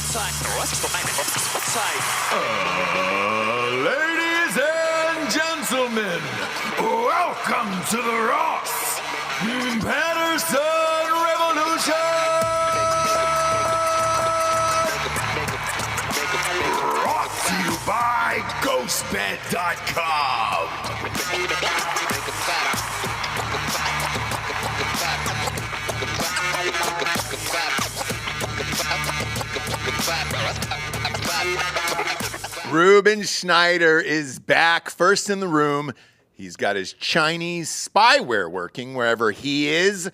Ladies and gentlemen, welcome to the Ross Patterson Revolution! Brought to you by GhostBed.com. Ruben Schneider is back, first in the room. He's got his Chinese spyware working wherever he is.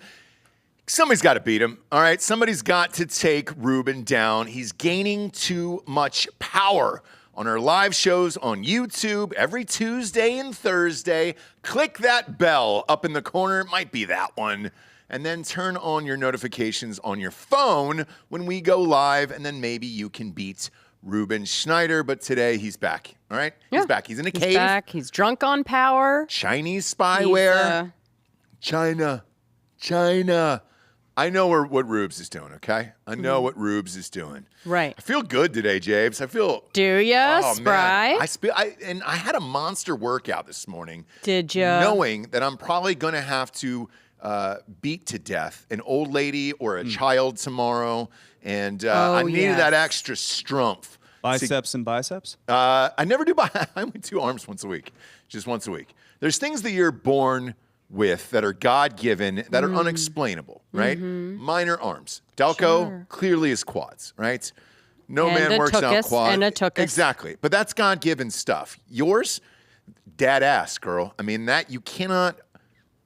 Somebody's got to beat him, all right? Somebody's got to take Ruben down. He's gaining too much power on our live shows on YouTube every Tuesday and Thursday. Click that bell up in the corner. It might be that one. And then turn on your notifications on your phone when we go live, and then maybe you can beat Ruben Schneider. But today he's back, all right? Yeah. He's back. He's in a cave. He's back. He's drunk on power. Chinese spyware. China. I know what Rubes is doing, okay? I know what Rubes is doing. Right. I feel good today, Jabes. I feel... Do ya? Oh, Spry? Man. I had a monster workout this morning. Did ya? Knowing that I'm probably going to have to beat to death an old lady or a child tomorrow. And I needed that extra strumph. Biceps and biceps? I never do. I only do arms once a week. Just once a week. There's things that you're born with that are God-given, that are unexplainable, right? Mine are arms. Delco clearly is quads, right? No man works out quad. And a tuchus. Exactly. But that's God-given stuff. Yours, dad ass, girl. I mean, that you cannot,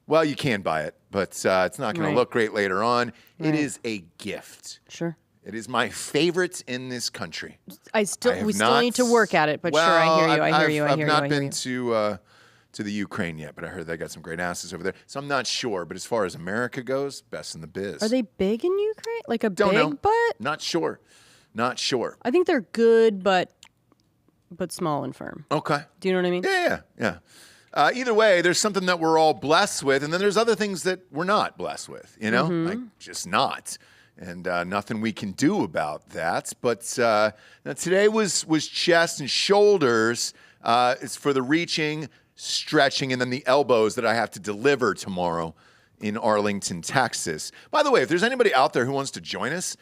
well, you can buy it, but it's not going to look great later on. It is a gift. Sure. It is my favorite in this country. We still need to work at it, but sure, I hear you. I've not been to the Ukraine yet, but I heard they got some great asses over there. So I'm not sure, but as far as America goes, best in the biz. Are they big in Ukraine? Like a Don't know. big butt? Not sure. I think they're good, but small and firm. Okay. Do you know what I mean? Yeah. Either way, there's something that we're all blessed with, and then there's other things that we're not blessed with, you know? Like, just not. And nothing we can do about that. But now today was chest and shoulders. It's for the reaching, stretching, and then the elbows that I have to deliver tomorrow in Arlington, Texas. By the way, if there's anybody out there who wants to join us,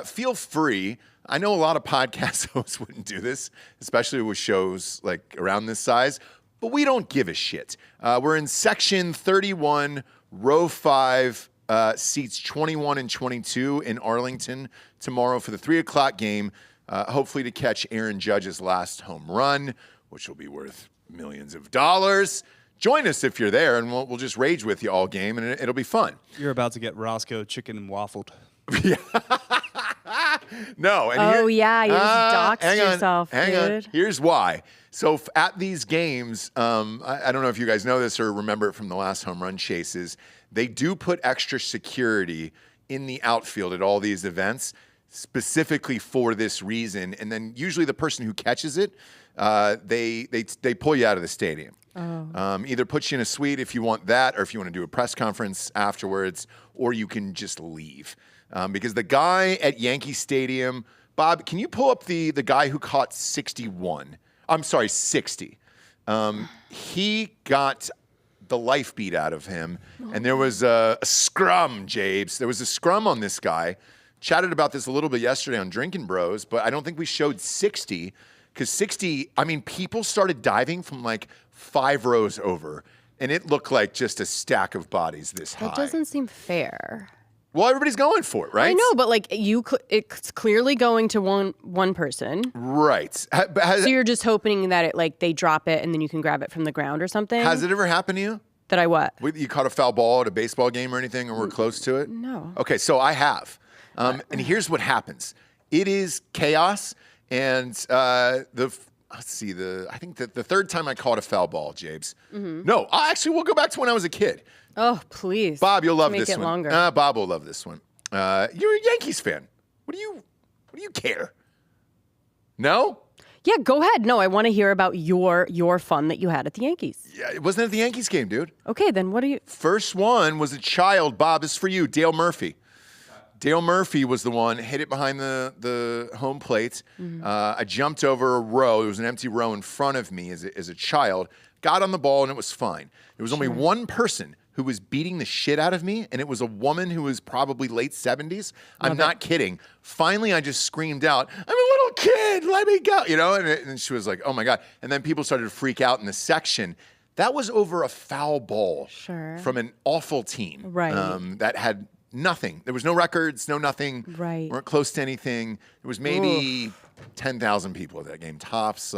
feel free. I know a lot of podcast hosts wouldn't do this, especially with shows like around this size, but we don't give a shit. We're in section 31, row 5, seats 21 and 22 in Arlington tomorrow for the 3 o'clock game, hopefully to catch Aaron Judge's last home run, which will be worth millions of dollars. Join us if you're there, and we'll just rage with you all game, and it'll be fun. You're about to get Roscoe chicken and waffled. No. And you just doxed yourself, Hang on. Here's why. So at these games, I don't know if you guys know this or remember it from the last home run chases, they do put extra security in the outfield at all these events, specifically for this reason. And then usually the person who catches it, they pull you out of the stadium. Either put you in a suite if you want that, or if you want to do a press conference afterwards, or you can just leave. Because the guy at Yankee Stadium, Bob, can you pull up the guy who caught 60. He got the life beat out of him, and there was a scrum, Jabes. There was a scrum on this guy. Chatted about this a little bit yesterday on Drinking Bros, but I don't think we showed 60. Because 60, I mean, people started diving from like 5 rows over, and it looked like just a stack of bodies this high. That doesn't seem fair. Well, everybody's going for it, right? I know, but like it's clearly going to one person. Right. So you're just hoping that they drop it and then you can grab it from the ground or something? Has it ever happened to you? That I what? You caught a foul ball at a baseball game or anything, or were close to it? No. Okay, so I have. And here's what happens. It is chaos. And I think that the third time I caught a foul ball, Jabes. No, actually, we'll go back to when I was a kid. Oh, please. Bob, you'll love Make this it one. Longer. Bob will love this one. You're a Yankees fan. What do you care? No? Yeah, go ahead. No, I want to hear about your fun that you had at the Yankees. Yeah, it wasn't at the Yankees game, dude. Okay, then what are you? First one was a child. Bob, this is for you, Dale Murphy. Dale Murphy was the one, hit it behind the home plate. I jumped over a row. There was an empty row in front of me as a child. Got on the ball, and it was fine. There was only one person who was beating the shit out of me, and it was a woman who was probably late 70s. I'm not kidding. Finally, I just screamed out, I'm a little kid, let me go, and she was like, oh my God. And then people started to freak out in the section. That was over a foul ball from an awful team that had nothing. There was no records, no nothing. Right. Weren't close to anything. There was maybe 10,000 people at that game, tops.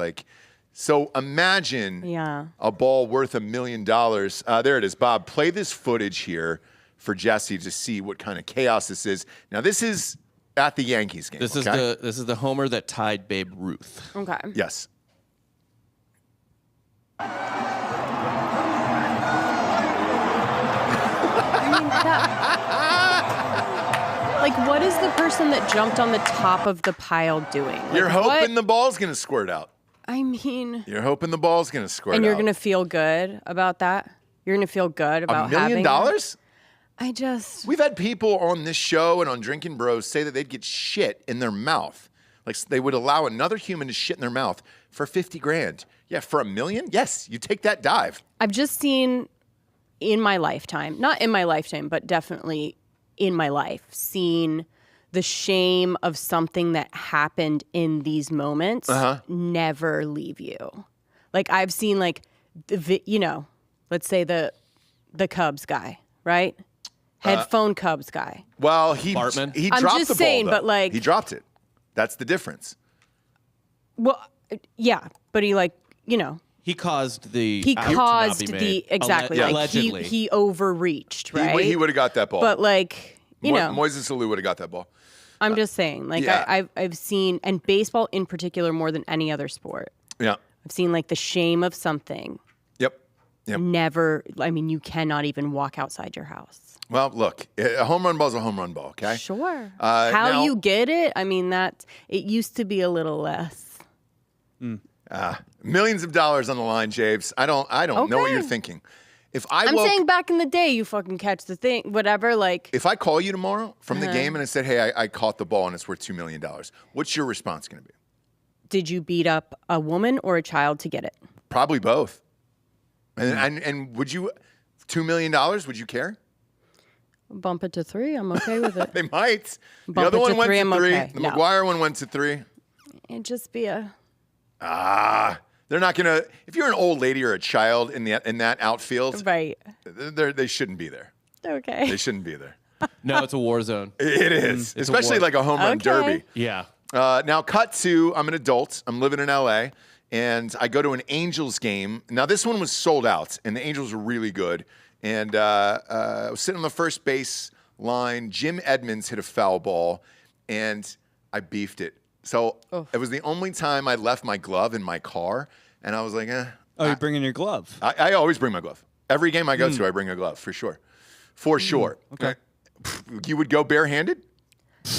So imagine a ball worth $1 million. There it is, Bob. Play this footage here for Jesse to see what kind of chaos this is. Now, this is at the Yankees game. This is the homer that tied Babe Ruth. Okay. Yes. What is the person that jumped on the top of the pile doing? You're hoping the ball's going to squirt out. I mean... You're hoping the ball's going to squirt out. And you're going to feel good about that? You're going to feel good about having... $1 million? We've had people on this show and on Drinking Bros say that they'd get shit in their mouth. They would allow another human to shit in their mouth for $50,000. Yeah, for $1 million? Yes, you take that dive. I've just seen in my lifetime, not in my lifetime, but definitely in my life, seen the shame of something that happened in these moments never leave you. I've seen let's say the Cubs guy, right? Headphone Cubs guy. Well, he dropped the ball. I'm just saying, but he dropped it. That's the difference. Well, yeah, but he he caused the exactly allegedly. He overreached, right? He would have got that ball. But Moises Alou would have got that ball. I'm just saying, I've seen, and baseball in particular more than any other sport. Yeah. I've seen the shame of something. Yep. Never, you cannot even walk outside your house. Well, look, a home run ball is a home run ball, okay? Sure. How you get it, it used to be a little less. Millions of dollars on the line, Javes. I don't know what you're thinking. I'm saying back in the day, you fucking catch the thing, whatever, If I call you tomorrow from the game and I said, hey, I caught the ball and it's worth $2 million, what's your response going to be? Did you beat up a woman or a child to get it? Probably both. And would you, $2 million, would you care? Bump it to 3. I'm okay with it. They might. Bump the other it one to went 3, to I'm 3. okay. The No. McGuire one went to 3. It'd just be a... They're not going to... If you're an old lady or a child in that outfield, right, they shouldn't be there. Okay. They shouldn't be there. No, it's a war zone. It is. Especially a home run derby. Yeah. Now, cut to, I'm an adult. I'm living in L.A., and I go to an Angels game. Now, this one was sold out, and the Angels were really good. And I was sitting on the first base line. Jim Edmonds hit a foul ball, and I beefed it. So it was the only time I left my glove in my car, and I was like, Oh, you're bringing your glove? I always bring my glove. Every game I go to, I bring a glove, for sure. For sure. Okay. You would go barehanded?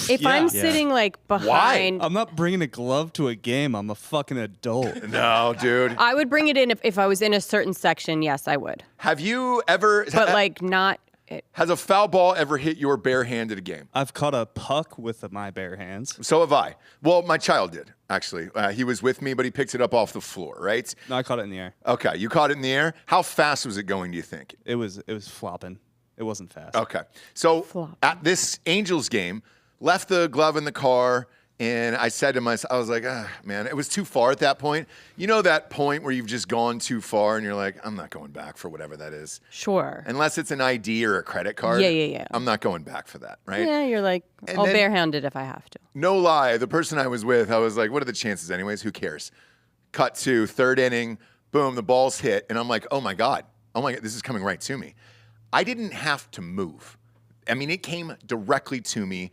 If I'm sitting behind... I'm not bringing a glove to a game. I'm a fucking adult. No, dude. I would bring it in if I was in a certain section, yes, I would. Have you ever... But not... Has a foul ball ever hit your barehanded a game? I've caught a puck with my bare hands. So have I. Well, my child did, actually. He was with me, but he picked it up off the floor, right? No, I caught it in the air. Okay, you caught it in the air. How fast was it going, do you think? It was flopping. It wasn't fast. Okay. So at this Angels game, left the glove in the car, and I said to myself, I was like, man, it was too far at that point. You know that point where you've just gone too far and you're like, I'm not going back for whatever that is. Sure. Unless it's an ID or a credit card. Yeah. I'm not going back for that, right? Yeah, you're like, I'll barehanded if I have to. No lie. The person I was with, I was like, what are the chances anyways? Who cares? Cut to third inning, boom, the ball's hit. And I'm like, oh my God, this is coming right to me. I didn't have to move. It came directly to me.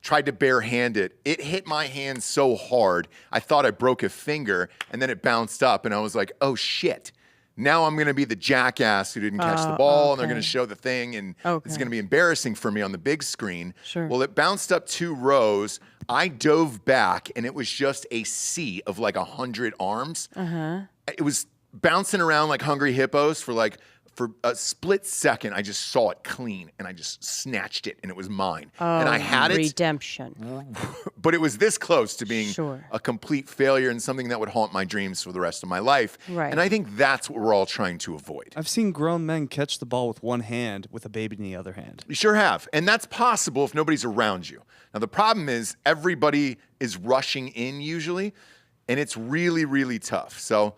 Tried to barehand it. It hit my hand so hard, I thought I broke a finger, and then it bounced up, and I was like, oh, shit. Now I'm going to be the jackass who didn't catch the ball, and they're going to show the thing, and it's going to be embarrassing for me on the big screen. Sure. Well, it bounced up 2 rows. I dove back, and it was just a sea of 100 arms. It was bouncing around like hungry hippos for for a split second, I just saw it clean, and I just snatched it, and it was mine. And I had it. Redemption. But it was this close to being Sure. a complete failure and something that would haunt my dreams for the rest of my life. Right. And I think that's what we're all trying to avoid. I've seen grown men catch the ball with one hand with a baby in the other hand. You sure have. And that's possible if nobody's around you. Now, the problem is everybody is rushing in usually, and it's really, really tough. So,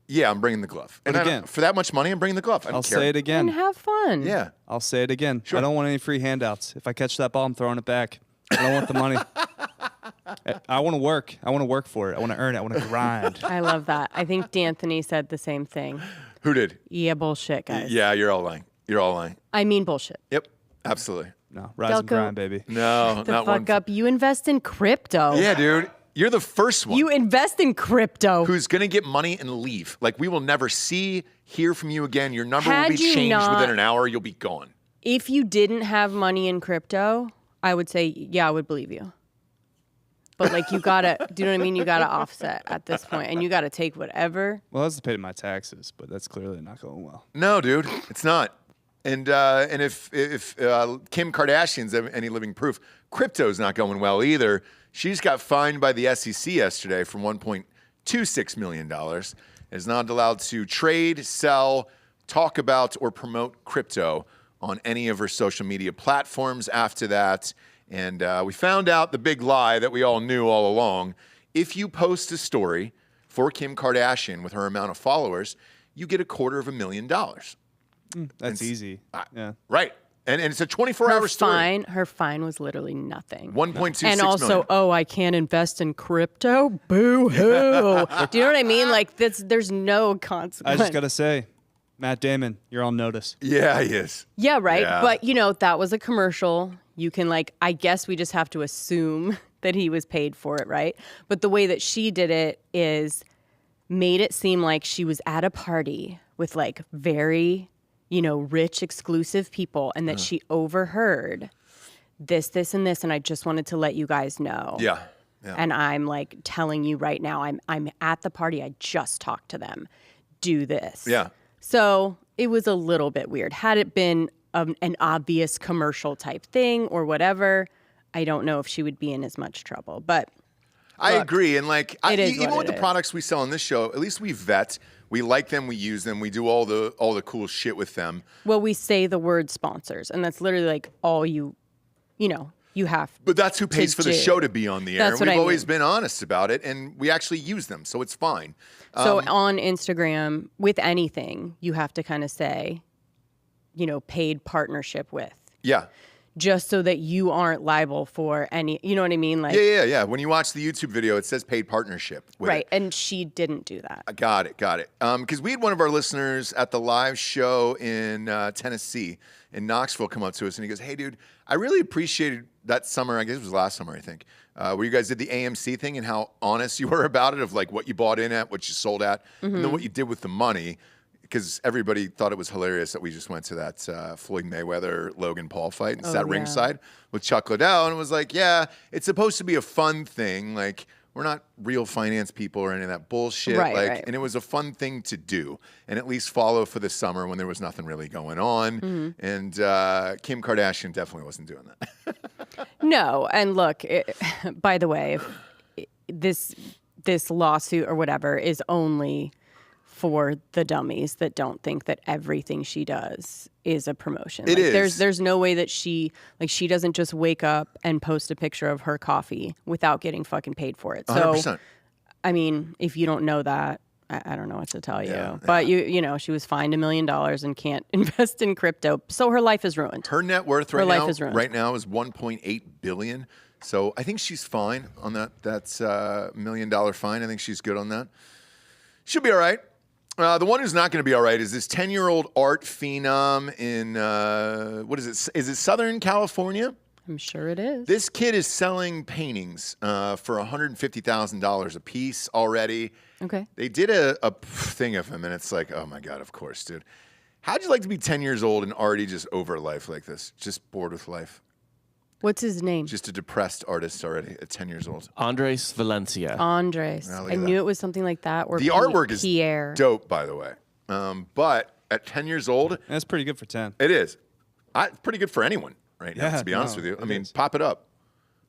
yeah, I'm bringing the glove. But And again, for that much money, I'm bringing the glove. I don't I'll care. say it And again. have fun. Yeah. I'll say it again. Sure. I don't want any free handouts. If I catch that ball, I'm throwing it back. I don't want the money. I want to work. I want to work for it. I want to earn it. I want to grind. I love that. I think D'Anthony said the same thing. Who did? Yeah, bullshit, guys. Yeah, you're all lying. You're all lying. I mean bullshit. Yep, absolutely. No, rise and Delco. grind, baby. No, The not fuck one. up. You invest in crypto. Yeah, dude. You're the first one You invest in crypto. who's going to get money and leave. Like, we will never hear from you again. Your number will Had be you changed not- within an hour. You'll be gone. If you didn't have money in crypto, I would say, yeah, I would believe you. But like you gotta, do you know what I mean? You gotta offset at this point, and you gotta take whatever. Well, that's to pay my taxes, but that's clearly not going well. No, dude, it's not. And if Kim Kardashian's any living proof, crypto's not going well either. She just got fined by the SEC yesterday from $1.26 million. Is not allowed to trade, sell, talk about, or promote crypto on any of her social media platforms after that. And we found out the big lie that we all knew all along. If you post a story for Kim Kardashian with her amount of followers, you get $250,000. That's easy. Yeah. Right. And it's a 24-hour story. Her fine was literally nothing. 1.26 And also, million. oh, I can't invest in crypto? Boo hoo. Do you know what I mean? Like, there's no consequence. I just got to say, Matt Damon, you're on notice. Yeah, he is. Yeah, right. Yeah. But, you know, that was a commercial. You can, like, I guess we just have to assume that he was paid for it, right? But the way that she did it is made it seem like she was at a party with, like, very, you know, rich, exclusive people, and that she overheard this, and this, and I just wanted to let you guys know. Yeah. Yeah. And I'm, like, telling you right now, I'm at the party. I just talked to them. Do this. Yeah. So it was a little bit weird. Had it been an obvious commercial type thing or whatever, I don't know if she would be in as much trouble. But I look, agree. And like, it is even what with it the is. products we sell on this show, at least we vet. We like them. We use them. We do all the cool shit with them. well, we say the word sponsors, and that's literally like all you know, you have. But that's who pays for the do. show to be on the air. That's And what we've I always mean. been honest about it, and we actually use them, so it's fine. So on Instagram, with anything, you have to kind of say, you know, paid partnership with, Yeah. just so that you aren't liable for any, you know what I mean? Like, Yeah. When you watch the YouTube video, it says paid partnership. With right. it. And she didn't do that. I got it. Because we had one of our listeners at the live show in Tennessee, in Knoxville, come up to us, and he goes, "Hey, dude, I really appreciated that summer. I guess it was last summer, I think, where you guys did the AMC thing and how honest you were about it, of like what you bought in at, what you sold at, and then what you did with the money." Because everybody thought it was hilarious that we just went to that Floyd Mayweather-Logan Paul fight and sat yeah. ringside with Chuck Liddell, and it was like, yeah, it's supposed to be a fun thing. Like, we're not real finance people or any of that bullshit. Right, like, right. And it was a fun thing to do, and at least follow for the summer when there was nothing really going on. Mm-hmm. And Kim Kardashian definitely wasn't doing that. No, and look, by the way, this lawsuit or whatever is only for the dummies that don't think that everything she does is a promotion. It is. There's no way that she doesn't just wake up and post a picture of her coffee without getting fucking paid for it. So 100%. I mean, if you don't know that, I don't know what to tell you. Yeah, But you know, she was fined $1 million and can't invest in crypto. So her life is ruined. Her net worth Her right life now, is ruined. right now is $1.8 billion. So I think she's fine on that. That's $1 million fine. I think she's good on that. She'll be all right. The one who's not going to be all right is this 10-year-old art phenom in, what is it? Is it Southern California? I'm sure it is. This kid is selling paintings for $150,000 a piece already. Okay. They did a thing of him, and it's like, oh my God, of course, dude. How'd you like to be 10 years old and already just over life like this? Just bored with life? What's his name? Just a depressed artist already at 10 years old. Andres Valencia. Andres. Yeah, look I at knew that. it was something like that. Or The artwork is Pierre. dope, by the way. But at 10 years old. That's pretty good for 10. It is. It's pretty good for anyone right now, Yeah, to be honest with you. I mean, is. pop it up.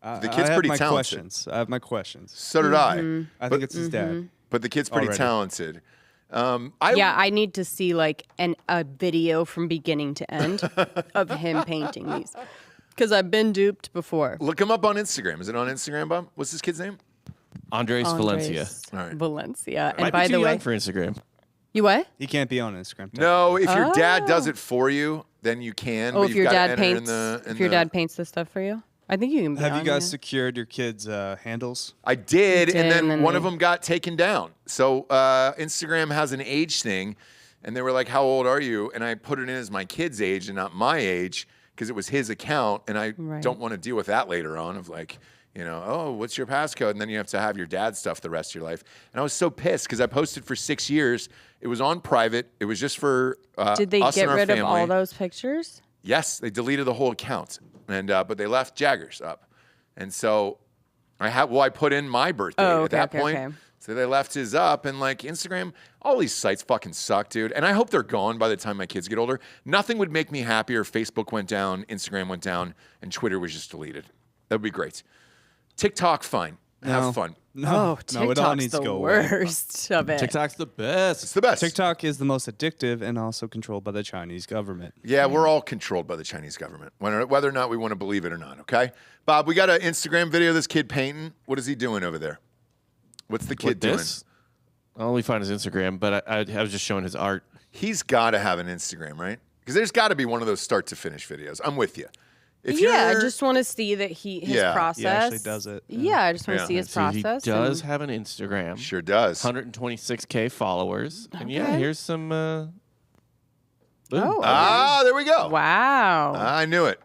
The kid's I have pretty my talented. questions. I have my questions. So did I. I think it's his dad. But the kid's pretty Already. talented. I need to see like a video from beginning to end of him painting these. Because I've been duped before. Look him up on Instagram. Is it on Instagram, Bob? What's this kid's name? Andres Valencia. All right. Valencia. Might And by be too the way, young for Instagram. you what? He can't be on Instagram. No, if your dad does it for you, then you can. Oh, but if you've your gotta dad enter paints, in if your the- dad paints this stuff for you, I think you can. Be Have you on guys there. secured your kids' handles? I did, You and did, then and then one they- of them got taken down. So Instagram has an age thing, and they were like, "How old are you?" And I put it in as my kid's age and not my age because it was his account, and I Right. don't want to deal with that later on. Of like, oh, what's your passcode? And then you have to have your dad stuff the rest of your life. And I was so pissed because I posted for 6 years. It was on private. It was just for Did they us get and our rid family. of all those pictures? Yes, they deleted the whole account, and but they left Jaggers up, and so I put in my birthday Oh, at that okay, point. okay. So they left his up, and like Instagram, all these sites fucking suck, dude. And I hope they're gone by the time my kids get older. Nothing would make me happier if Facebook went down, Instagram went down, and Twitter was just deleted. That would be great. TikTok, fine. Have fun. No, TikTok's it all needs the to go away. worst of it. TikTok's the best. It's the best. TikTok is the most addictive and also controlled by the Chinese government. Yeah, we're all controlled by the Chinese government, whether or not we want to believe it or not, okay? Bob, we got an Instagram video of this kid painting. What is he doing over there? What's the kid With doing? this, I'll only find his Instagram, but I was just showing his art. He's got to have an Instagram, right? Because there's got to be one of those start to finish videos. I'm with you. If Yeah, I you're- just want to see that his Yeah. process. He actually does it. Yeah, I just want to Yeah. see his So he process. does and- have an Instagram. sure does. 126K followers. And yeah, Okay. here's some. Boom. Oh, There we go. wow. I knew it.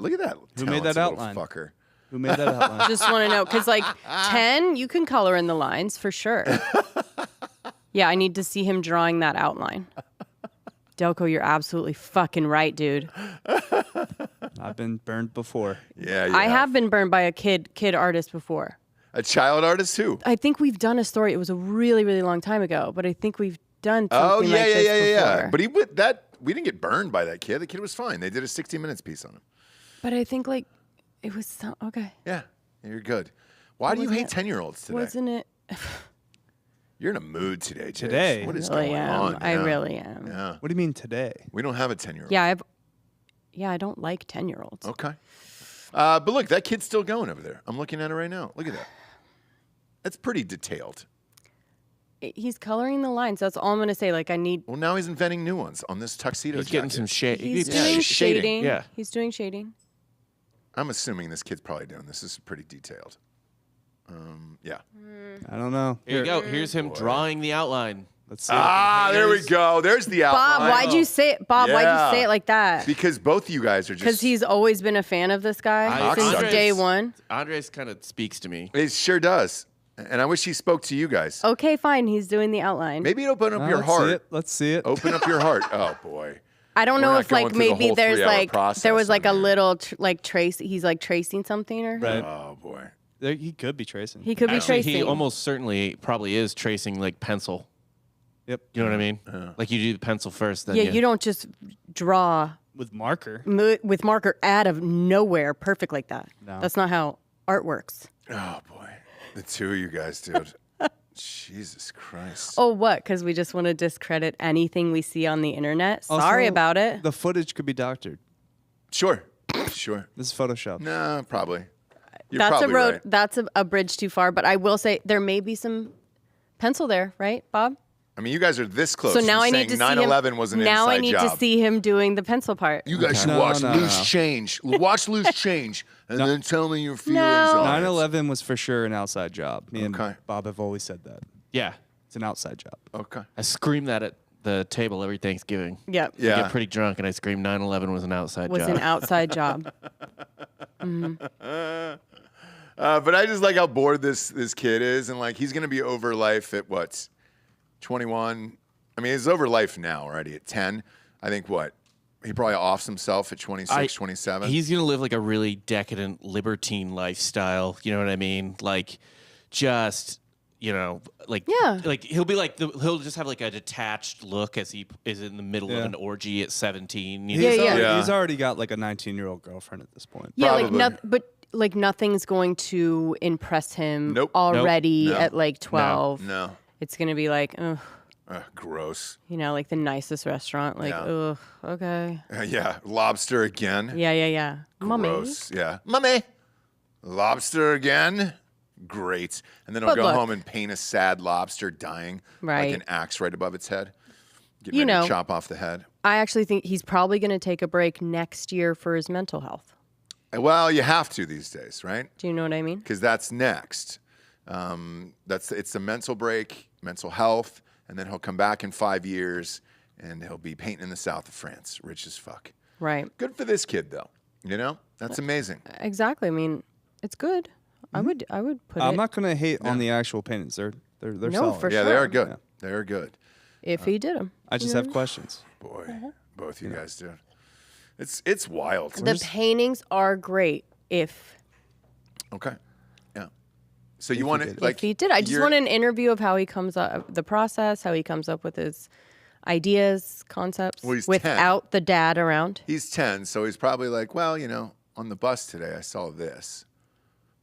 Look at that. Who made that talented little outline? Fucker. Who made that outline? Just want to know because like 10, you can color in the lines for sure. Yeah, I need to see him drawing that outline. Delco, you're absolutely fucking right, dude. I've been burned before. Yeah, I have been burned by a kid artist before. A child artist who? I think we've done a story. It was a really, really long time ago, but I think we've done something Oh, like yeah, this before. But we didn't get burned by that kid. The kid was fine. They did a 60 Minutes piece on him. But I think like it was so okay. Yeah, you're good. Why do you hate 10-year-olds today? Wasn't it? You're in a mood today, Jake. Today? What is really going am. on? I Yeah. really am. Yeah. What do you mean today? We don't have a 10-year-old. Yeah, I don't like 10-year-olds. Okay. But look, that kid's still going over there. I'm looking at it right now. Look at that. That's pretty detailed. He's coloring the lines. That's all I'm gonna say. Like I need. Well, now he's inventing new ones on this tuxedo He's getting jacket. some shade. He's Yeah, doing he's shading. shading. Yeah. He's doing shading. I'm assuming this kid's probably doing this. This is pretty detailed. Yeah. I don't know. Here you go. Here's him drawing the outline. Let's see. There we go. There's the outline. Bob, why'd you say it? Bob, why'd Yeah. you say it like that? Because both of you guys are just. Because he's always been a fan of this guy since Andres- day one. Andres kind of speaks to me. It sure does. And I wish he spoke to you guys. Okay, fine. He's doing the outline. Maybe open up Oh, your let's see heart. it. Let's see it. Open up your heart. Oh, boy. I don't We're know not if like going through the maybe whole there's 3-hour like process there was like a on here. little like trace. He's like tracing something or Right. Oh, boy. There, he could be tracing. he could be Actually, tracing. he almost certainly probably is tracing like pencil. Yep. You know what I mean? Like you do the pencil first, then yeah, you don't just draw With marker. with marker out of nowhere perfect like that. No. That's not how art works. Oh, boy. The two of you guys, dude. Jesus Christ. Oh, what? Because we just want to discredit anything we see on the internet. Sorry Also, about it. The footage could be doctored. Sure. Sure. This is Photoshop. No, probably. You're That's probably a road. right. That's a bridge too far. But I will say there may be some pencil there, right, Bob? I mean, you guys are this close. So now from I saying need to see him. 9/11 was an now inside I need job. to see him doing the pencil part. You guys should No, watch no, Loose no. Change. Watch Loose Change, and then tell me your feelings No. on it. 9/11 was for sure an outside job. Me and Okay. Bob have always said that. Yeah. It's an outside job. Okay. I scream that at the table every Thanksgiving. Yep. Yeah. I get pretty drunk and I scream 9/11 was an outside Was job. an outside job. But I just like how bored this kid is, and like he's gonna be over life at what, 21. I mean, he's over life now already at 10. I think what he probably offs himself at 26, 27. He's gonna live like a really decadent libertine lifestyle. You know what I mean? Like, just like Yeah. like he'll be like he'll just have like a detached look as he is in the middle of an orgy at 17. He's already got like a 19-year-old girlfriend at this point. Yeah, Probably. but like nothing's going to impress him Nope. already Nope. at like 12. No. It's going to be like, ugh, Gross. like the nicest restaurant. Like, ugh, okay. Yeah. Lobster again. Yeah. Mummy. Gross. Yeah. Mummy. Lobster again. Great. And then he'll But go look- home and paint a sad lobster dying. Right. Like an axe right above its head. Get ready to chop off the head. I actually think he's probably going to take a break next year for his mental health. Well, you have to these days, right? Do you know what I mean? Because that's next. It's a mental break, mental health, and then he'll come back in 5 years and he'll be painting in the south of France, rich as fuck. Right. Good for this kid, though. That's amazing. Exactly. I mean, it's good. I would put it. I'm not going to hate on the actual paintings. They're No, solid. for Yeah, sure. they are good. They are good. If he did them. I just have questions. Boy, both you guys do. It's wild. The paintings are great if Okay. Yeah. So you want to if he did. I just want an interview of how he comes up, the process, how he comes up with his ideas, concepts, Well, he's without the dad around. He's 10, so he's probably like, well, on the bus today I saw this.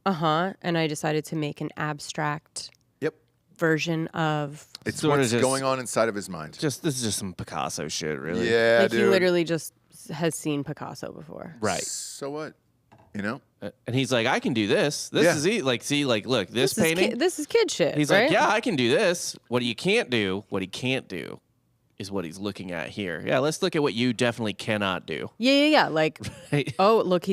And I decided to make an abstract Yep. version of. It's Sorta what's just- going on inside of his mind. This is just some Picasso shit, really. Yeah, Like dude. he literally just has seen Picasso before. Right. So what? And he's like, I can do this. This is like, see, like, look, this painting. This is kid shit. He's right? like, yeah, I can do this. What he can't do is what he's looking at here. Yeah, let's look at what you definitely cannot do. Yeah. Like, Right. oh, look,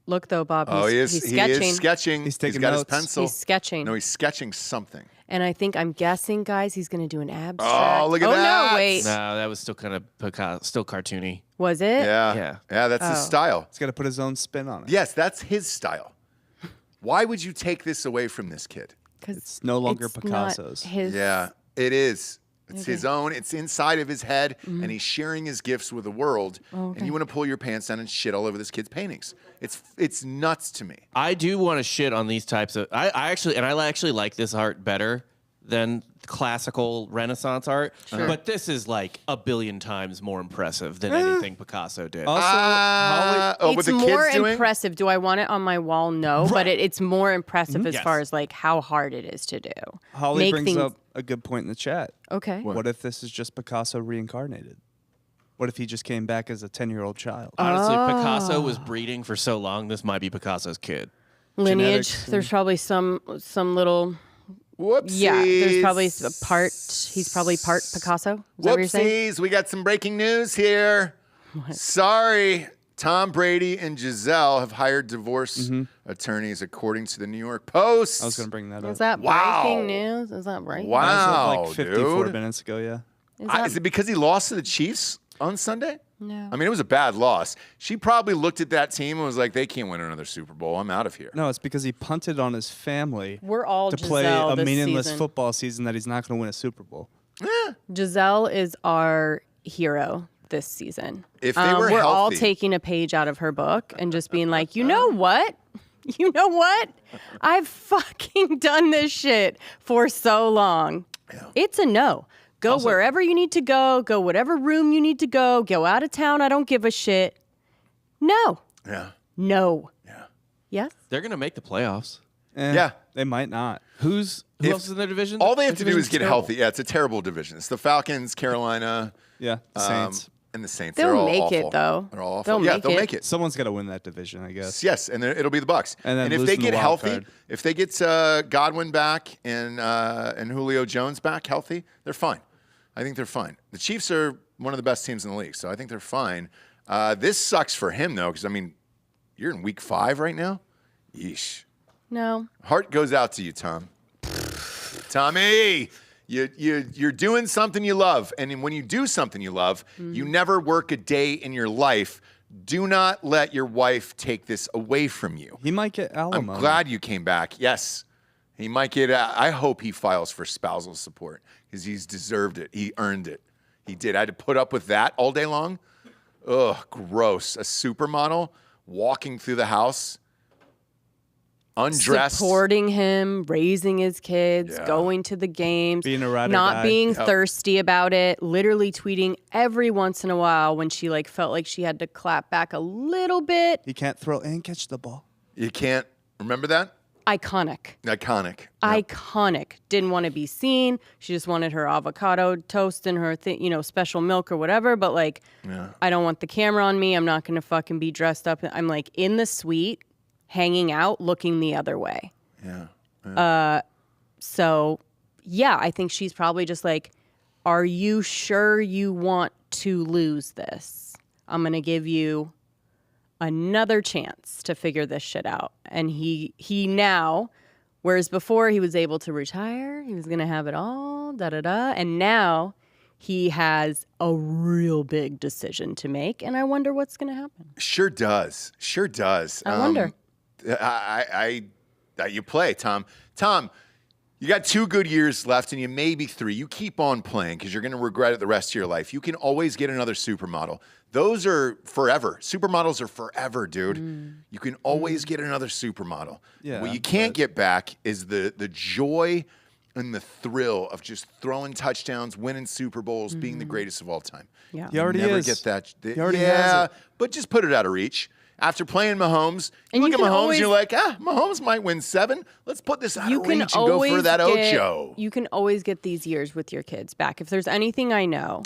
look though, Bob. He's He sketching. is sketching. He's taking got his notes. pencil. He's sketching. No, he's sketching something. And I'm guessing, guys, he's going to do an abstract. Oh, look at Oh, that. no, wait. No, that was still kind of Picasso, still cartoony. Was it? Yeah. Yeah. That's his style. He's got to put his own spin on it. Yes, that's his style. Why would you take this away from this kid? Because It's no longer it's not Picasso's. his. Yeah, it is. It's his own. It's inside of his head, and he's sharing his gifts with the world. And you want to pull your pants down and shit all over this kid's paintings. It's nuts to me. I do want to shit on these types of. I actually like this art better than classical Renaissance art. But this is like a billion times more impressive than anything Picasso did. Also, What It's the more kid's doing? impressive. Do I want it on my wall? No, but it's more impressive as Yes. far as like how hard it is to do. Holly Make brings things- up a good point in the chat. Okay. What if this is just Picasso reincarnated? What if he just came back as a 10-year-old child? Honestly, Picasso was breeding for so long. This might be Picasso's kid. Lineage. Genetics. There's probably some little. Whoopsies. Yeah. There's probably a part. He's probably part Picasso. Is that what you're saying? Whoopsies. We got some breaking news here. Sorry. Tom Brady and Giselle have hired divorce attorneys, according to the New York Post. I was going to bring that up. Is that Wow. breaking news? Is that breaking? Wow, like 54 dude. minutes ago, yeah. Is that, Is it because he lost to the Chiefs on Sunday? No. I mean, it was a bad loss. She probably looked at that team and was like, they can't win another Super Bowl. I'm out of here. No, it's because he punted on his family We're all to play Giselle a this meaninless season. football season that he's not going to win a Super Bowl. Giselle is our hero this season. If they were we're all healthy- taking a page out of her book and just being like, you know what? You know what? I've fucking done this shit for so long. Yeah. It's a no. Go wherever you need to go. Go whatever room you need to go. Go out of town. I don't give a shit. No. Yeah. No. Yeah. Yes? They're gonna make the playoffs. Yeah. They might not. Who If- else is in their division? All they have to Their do is division's get terrible. healthy. Yeah, it's a terrible division. It's the Falcons, Carolina, Yeah, the Saints. and the Saints. They'll They're all make it, awful. though. They're all awful. They'll yeah, make they'll it. make it. Someone's got to win that division, I guess. Yes, and then it'll be the Bucks. And then if lose they in the get wild healthy, card. if they get Godwin back and Julio Jones back healthy, they're fine. I think they're fine. The Chiefs are one of the best teams in the league, so I think they're fine. This sucks for him though, because I mean, you're in week 5 right now. Yeesh. No. Heart goes out to you, Tom. Tommy, you're doing something you love, and when you do something you love, you never work a day in your life. Do not let your wife take this away from you. He might get I'm alimony. glad you came back. Yes, he might get. I hope he files for spousal support because he's deserved it. He earned it. He did. I had to put up with that all day long. Ugh, gross. A supermodel walking through the house. undressed. supporting him, raising his kids, going to the games, Being a ride or not die. being thirsty about it, literally tweeting every once in a while when she like felt like she had to clap back a little bit. He can't throw and catch the ball. You can't remember that? Iconic. Iconic. Yep. Iconic. Didn't want to be seen. She just wanted her avocado toast and her special milk or whatever. But like, I don't want the camera on me. I'm not going to fucking be dressed up. I'm like in the suite, hanging out, looking the other way. Yeah. So, yeah, I think she's probably just like, are you sure you want to lose this? I'm going to give you another chance to figure this shit out. And he now, whereas before he was able to retire, he was going to have it all, da-da-da. And now he has a real big decision to make. And I wonder what's going to happen. Sure does. Sure does. I wonder. You play, Tom. Tom, you got 2 good years left and you maybe 3. You keep on playing because you're going to regret it the rest of your life. You can always get another supermodel. Those are forever. Supermodels are forever, dude. You can always get another supermodel. Yeah, what you can't get back is the joy and the thrill of just throwing touchdowns, winning Super Bowls, being the greatest of all time. Yeah. He already Never is. get that. He already has it. But just put it out of reach. After playing Mahomes, you And look you at can Mahomes, always- you're like, Mahomes might win 7. Let's put this out You of can reach and go for always that get, Ocho. You can always get these years with your kids back. If there's anything I know,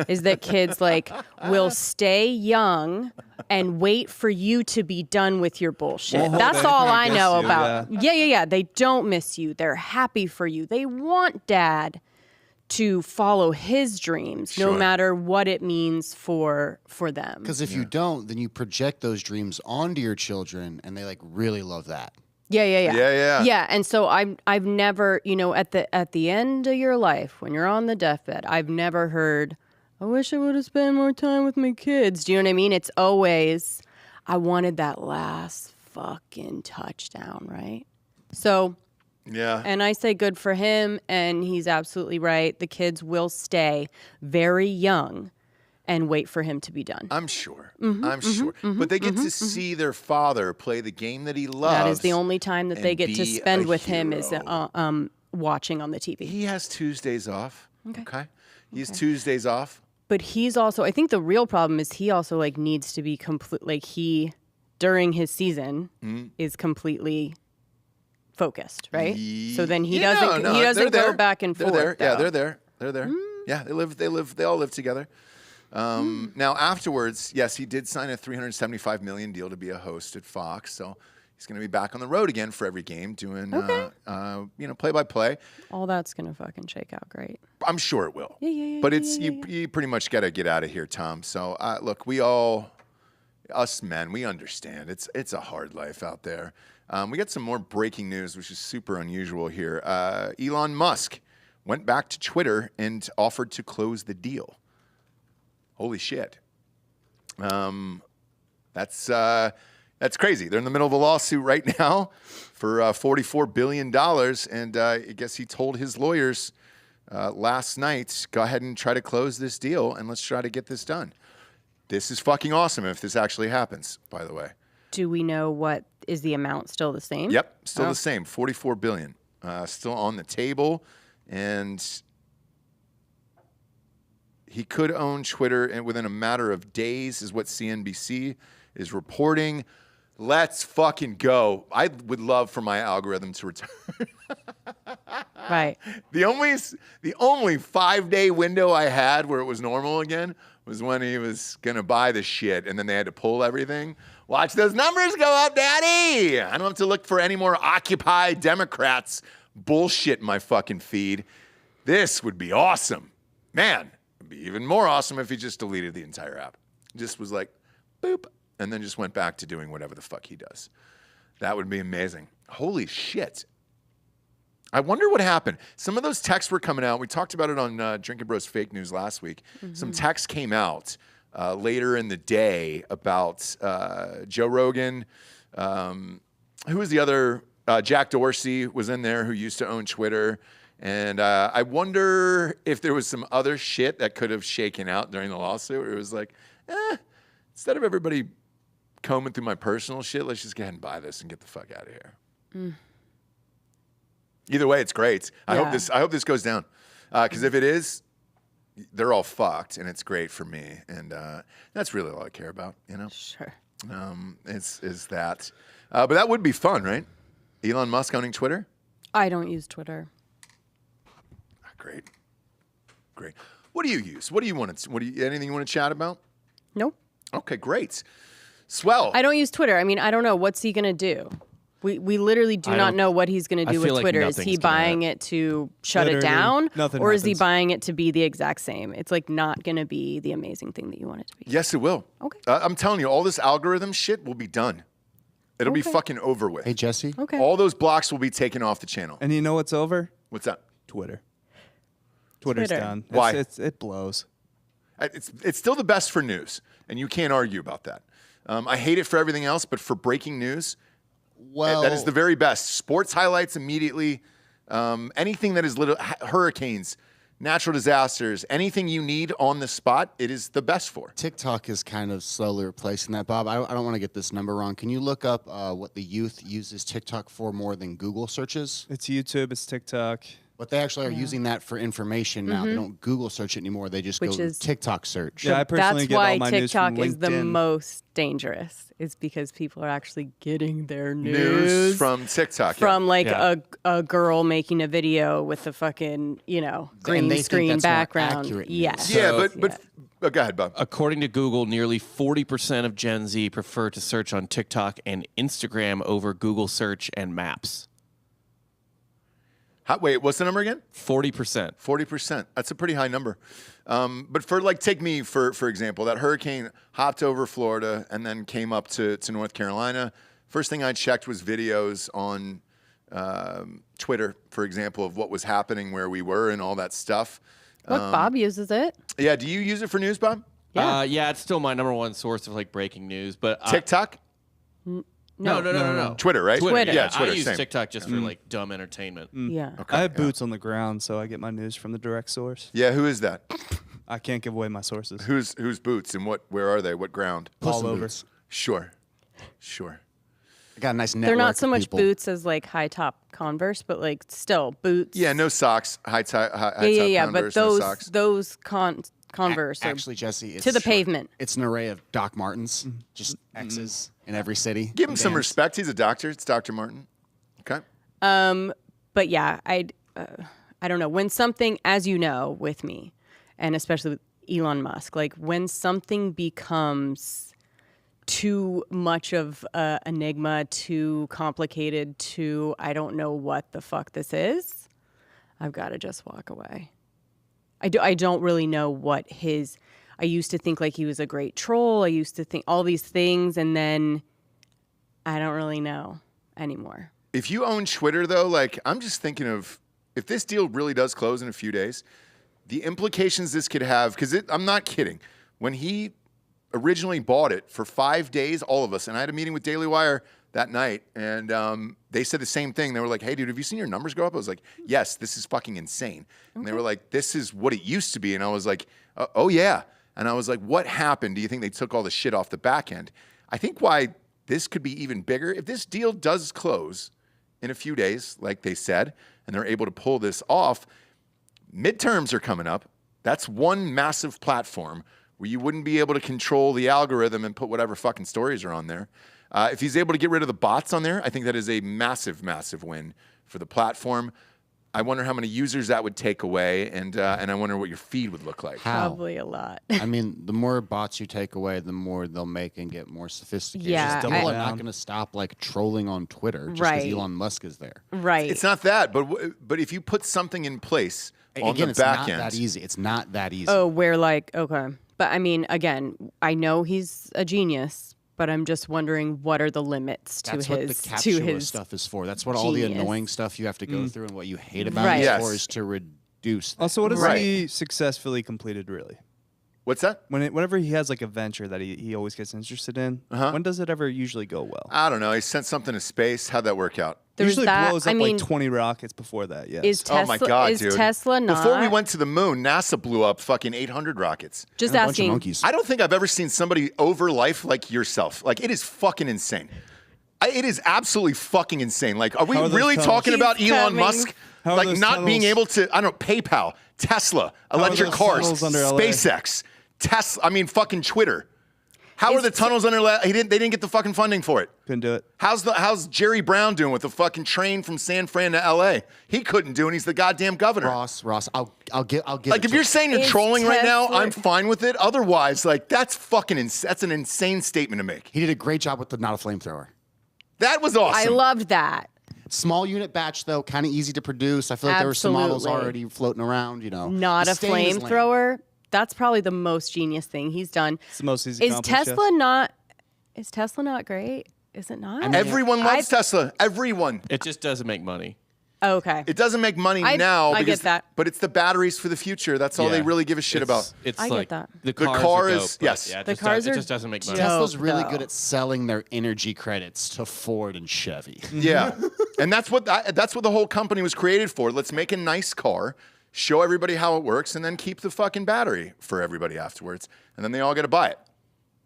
is that kids like will stay young and wait for you to be done with your bullshit. Won't hold That's all I anything know against you, about. Yeah. They don't miss you. They're happy for you. They want dad to follow his dreams, no Sure. matter what it means for them. Because if you don't, then you project those dreams onto your children, and they like really love that. Yeah. Yeah. Yeah, and so I've never, at the end of your life when you're on the deathbed, I've never heard, I wish I would have spent more time with my kids. Do you know what I mean? It's always, I wanted that last fucking touchdown, right? So, Yeah. and I say good for him, and he's absolutely right. The kids will stay very young and wait for him to be done. I'm sure. I'm sure. But they get to see their father play the game that he loves. That is the only time that they and get to be spend a with him is hero. watching on the TV. He has Tuesdays off. Okay. He has Tuesdays off. But he's also, I think the real problem is he also like needs to be complete, like he, during his season, is completely focused, right? So then he doesn't they're go there. back and They're forth. there. Yeah, though. they're there. Yeah, they all live together. Now afterwards, yes, he did sign a $375 million deal to be a host at Fox. So he's going to be back on the road again for every game doing, play-by-play. All that's gonna fucking shake out great. I'm sure it will. Yeah, But you pretty much got to get out of here, Tom. So look, us men, we understand. It's a hard life out there. We got some more breaking news, which is super unusual here. Elon Musk went back to Twitter and offered to close the deal. Holy shit. That's crazy. They're in the middle of a lawsuit right now for $44 billion. And I guess he told his lawyers last night, go ahead and try to close this deal and let's try to get this done. This is fucking awesome if this actually happens, by the way. Do we know what is the amount still the same? Yep, still the same, $44 billion. Still on the table. And he could own Twitter and within a matter of days is what CNBC is reporting. Let's fucking go. I would love for my algorithm to return. Right. The only 5-day window I had where it was normal again was when he was going to buy the shit and then they had to pull everything. Watch those numbers go up, daddy. I don't have to look for any more Occupy Democrats bullshit in my fucking feed. This would be awesome. Man, it'd be even more awesome if he just deleted the entire app. Just was like, boop, and then just went back to doing whatever the fuck he does. That would be amazing. Holy shit. I wonder what happened. Some of those texts were coming out. We talked about it on Drinking Bros Fake News last week. Some texts came out later in the day about Joe Rogan. Who was the other? Jack Dorsey was in there who used to own Twitter. And I wonder if there was some other shit that could have shaken out during the lawsuit. Where it was like, instead of everybody combing through my personal shit, let's just go ahead and buy this and get the fuck out of here. Either way, it's great. I Yeah. hope this goes down. Because if it is, they're all fucked, and it's great for me. And that's really all I care about, you know? Sure. Is that. But that would be fun, right? Elon Musk owning Twitter? I don't use Twitter. Great. What do you use? What do you want to? Anything you want to chat about? Nope. Okay, great. Swell. I don't use Twitter. I mean, I don't know. What's he going to do? We literally do not know what he's going to do with feel like Twitter. Is he nothing's gonna buying it to shut it Literally down? nothing Or is he happens. buying it to be the exact same? It's like not going to be the amazing thing that you want it to be. Yes, it will. Okay. I'm telling you, all this algorithm shit will be done. It'll be fucking over with. Hey, Jesse. Okay. All those blocks will be taken off the channel. And you know what's over? What's that? Twitter. Twitter's Twitter. done. Why? It blows. It's still the best for news, and you can't argue about that. I hate it for everything else, but for breaking news, Well, that is the very best. Sports highlights immediately. Anything that is hurricanes, natural disasters, anything you need on the spot, it is the best for. TikTok is kind of slowly replacing that, Bob. I don't want to get this number wrong. Can you look up what the youth uses TikTok for more than Google searches? It's YouTube. It's TikTok. But they actually are using that for information now. They don't Google search it anymore. They just Which go is- TikTok search. Yeah, I personally That's get why all my news TikTok from is the LinkedIn. most dangerous. Is because people are actually getting their News from TikTok. from like Yeah. a girl making a video with a fucking green they think screen that's more background. accurate news. Yes. Yeah, So- but go ahead, Bob. According to Google, nearly 40% of Gen Z prefer to search on TikTok and Instagram over Google search and maps. Wait, what's the number again? 40%. 40%. That's a pretty high number. But for take me for example, that hurricane hopped over Florida and then came up to North Carolina. First thing I checked was videos on Twitter, for example, of what was happening where we were and all that stuff. Look, Bob uses it. Yeah, do you use it for news, Bob? Yeah. Yeah, it's still my number one source of like breaking news. But TikTok? No. Twitter, right? Twitter. Yeah, Twitter. I use same. TikTok just for like dumb entertainment. Yeah. I have boots on the ground, so I get my news from the direct source. Yeah, who is that? I can't give away my sources. Who's boots and where are they? What ground? Puss all in over. Boots. Sure. I got a nice network. They're not so of much people. boots as like high top Converse, but like still boots. Yeah, no socks. High top Yeah. Converse, But no socks. those Converse are Actually, Jesse, it's to the short. pavement. It's an array of Doc Martens, just X's in every city. Give him some Vans. respect. He's a doctor. It's Dr. Martin. Okay. But yeah, I don't know when something, as you know, with me, and especially with Elon Musk, like when something becomes too much of a enigma, too complicated, too I don't know what the fuck this is, I've got to just walk away. I don't really know what his. I used to think like he was a great troll. I used to think all these things, and then I don't really know anymore. If you own Twitter, though, like I'm just thinking of if this deal really does close in a few days, the implications this could have, because I'm not kidding. When he originally bought it for 5 days, all of us, and I had a meeting with Daily Wire that night, and they said the same thing. They were like, hey, dude, have you seen your numbers go up? I was like, yes, this is fucking insane. And they were like, this is what it used to be. And I was like, oh, yeah. And I was like, what happened? Do you think they took all the shit off the back end? I think why this could be even bigger, if this deal does close in a few days, like they said, and they're able to pull this off, midterms are coming up. That's one massive platform where you wouldn't be able to control the algorithm and put whatever fucking stories are on there. If he's able to get rid of the bots on there, I think that is a massive, massive win for the platform. I wonder how many users that would take away, and I wonder what your feed would look like. How? Probably a lot. I mean, the more bots you take away, the more they'll make and get more sophisticated. Yeah, People I- are not going to stop like trolling on Twitter just Right. because Elon Musk is there. Right. It's not that, but if you put something in place on Again, the it's back not end, that easy. It's not that easy. Oh, we're like, okay. But I mean, again, I know he's a genius, but I'm just wondering what are the limits to That's what the his capsula stuff is for. That's what all the genius. annoying stuff you have to go through and what you hate about Right. it Yes. for is to reduce that. Also, what has Right. he successfully completed, really? what's that? Whenever he has like a venture that he always gets interested in, when does it ever usually go well? I don't know. He sent something to space. How'd that work out? There's Usually that. blows I up mean, like 20 rockets before that, yes. is Tesla, Oh my God, is dude. Tesla not? Before we went to the moon, NASA blew up fucking 800 rockets. just And a bunch of asking. monkeys. I don't think I've ever seen somebody over life like yourself. Like, it is fucking insane. It is absolutely fucking insane. Like, are we How are those really tunnels? talking about He's Elon coming. Musk? How are Like those not being able tunnels? to, I don't know, PayPal, Tesla, are electric those cars, tunnels under LA? SpaceX, Tesla. I mean, fucking Twitter. How are Is the tunnels under? They didn't get the fucking funding for it. Couldn't do it. How's Jerry Brown doing with the fucking train from San Fran to L.A.? He couldn't do it. He's the goddamn governor. Ross, I'll give. Like, if you're saying you're Is trolling right now, Tesla- I'm fine with it. Otherwise, like, that's an insane statement to make. he did a great job with the not a flamethrower. That was awesome. I loved that. Small unit batch though, kind of easy to produce. I feel like there were some models Absolutely. already floating around. You know, Not a He's staying in his lane. flamethrower. That's probably the most genius thing he's done. It's the most easy. Is accomplished, Tesla yes. not? Is Tesla not great? Is it not? Everyone loves Tesla. Everyone. It just doesn't make money. Okay. It doesn't make money I now. get because, that. But it's the batteries for the future. That's all they Yeah. really give a shit about. It's I get like that. the The cars car are is- dope, but yes. yeah, it The just cars it are just doesn't make money. dope. Tesla's really though. good at selling their energy credits to Ford and Chevy. Yeah, and that's what the whole company was created for. Let's make a nice car, show everybody how it works, and then keep the fucking battery for everybody afterwards, and then they all get to buy it.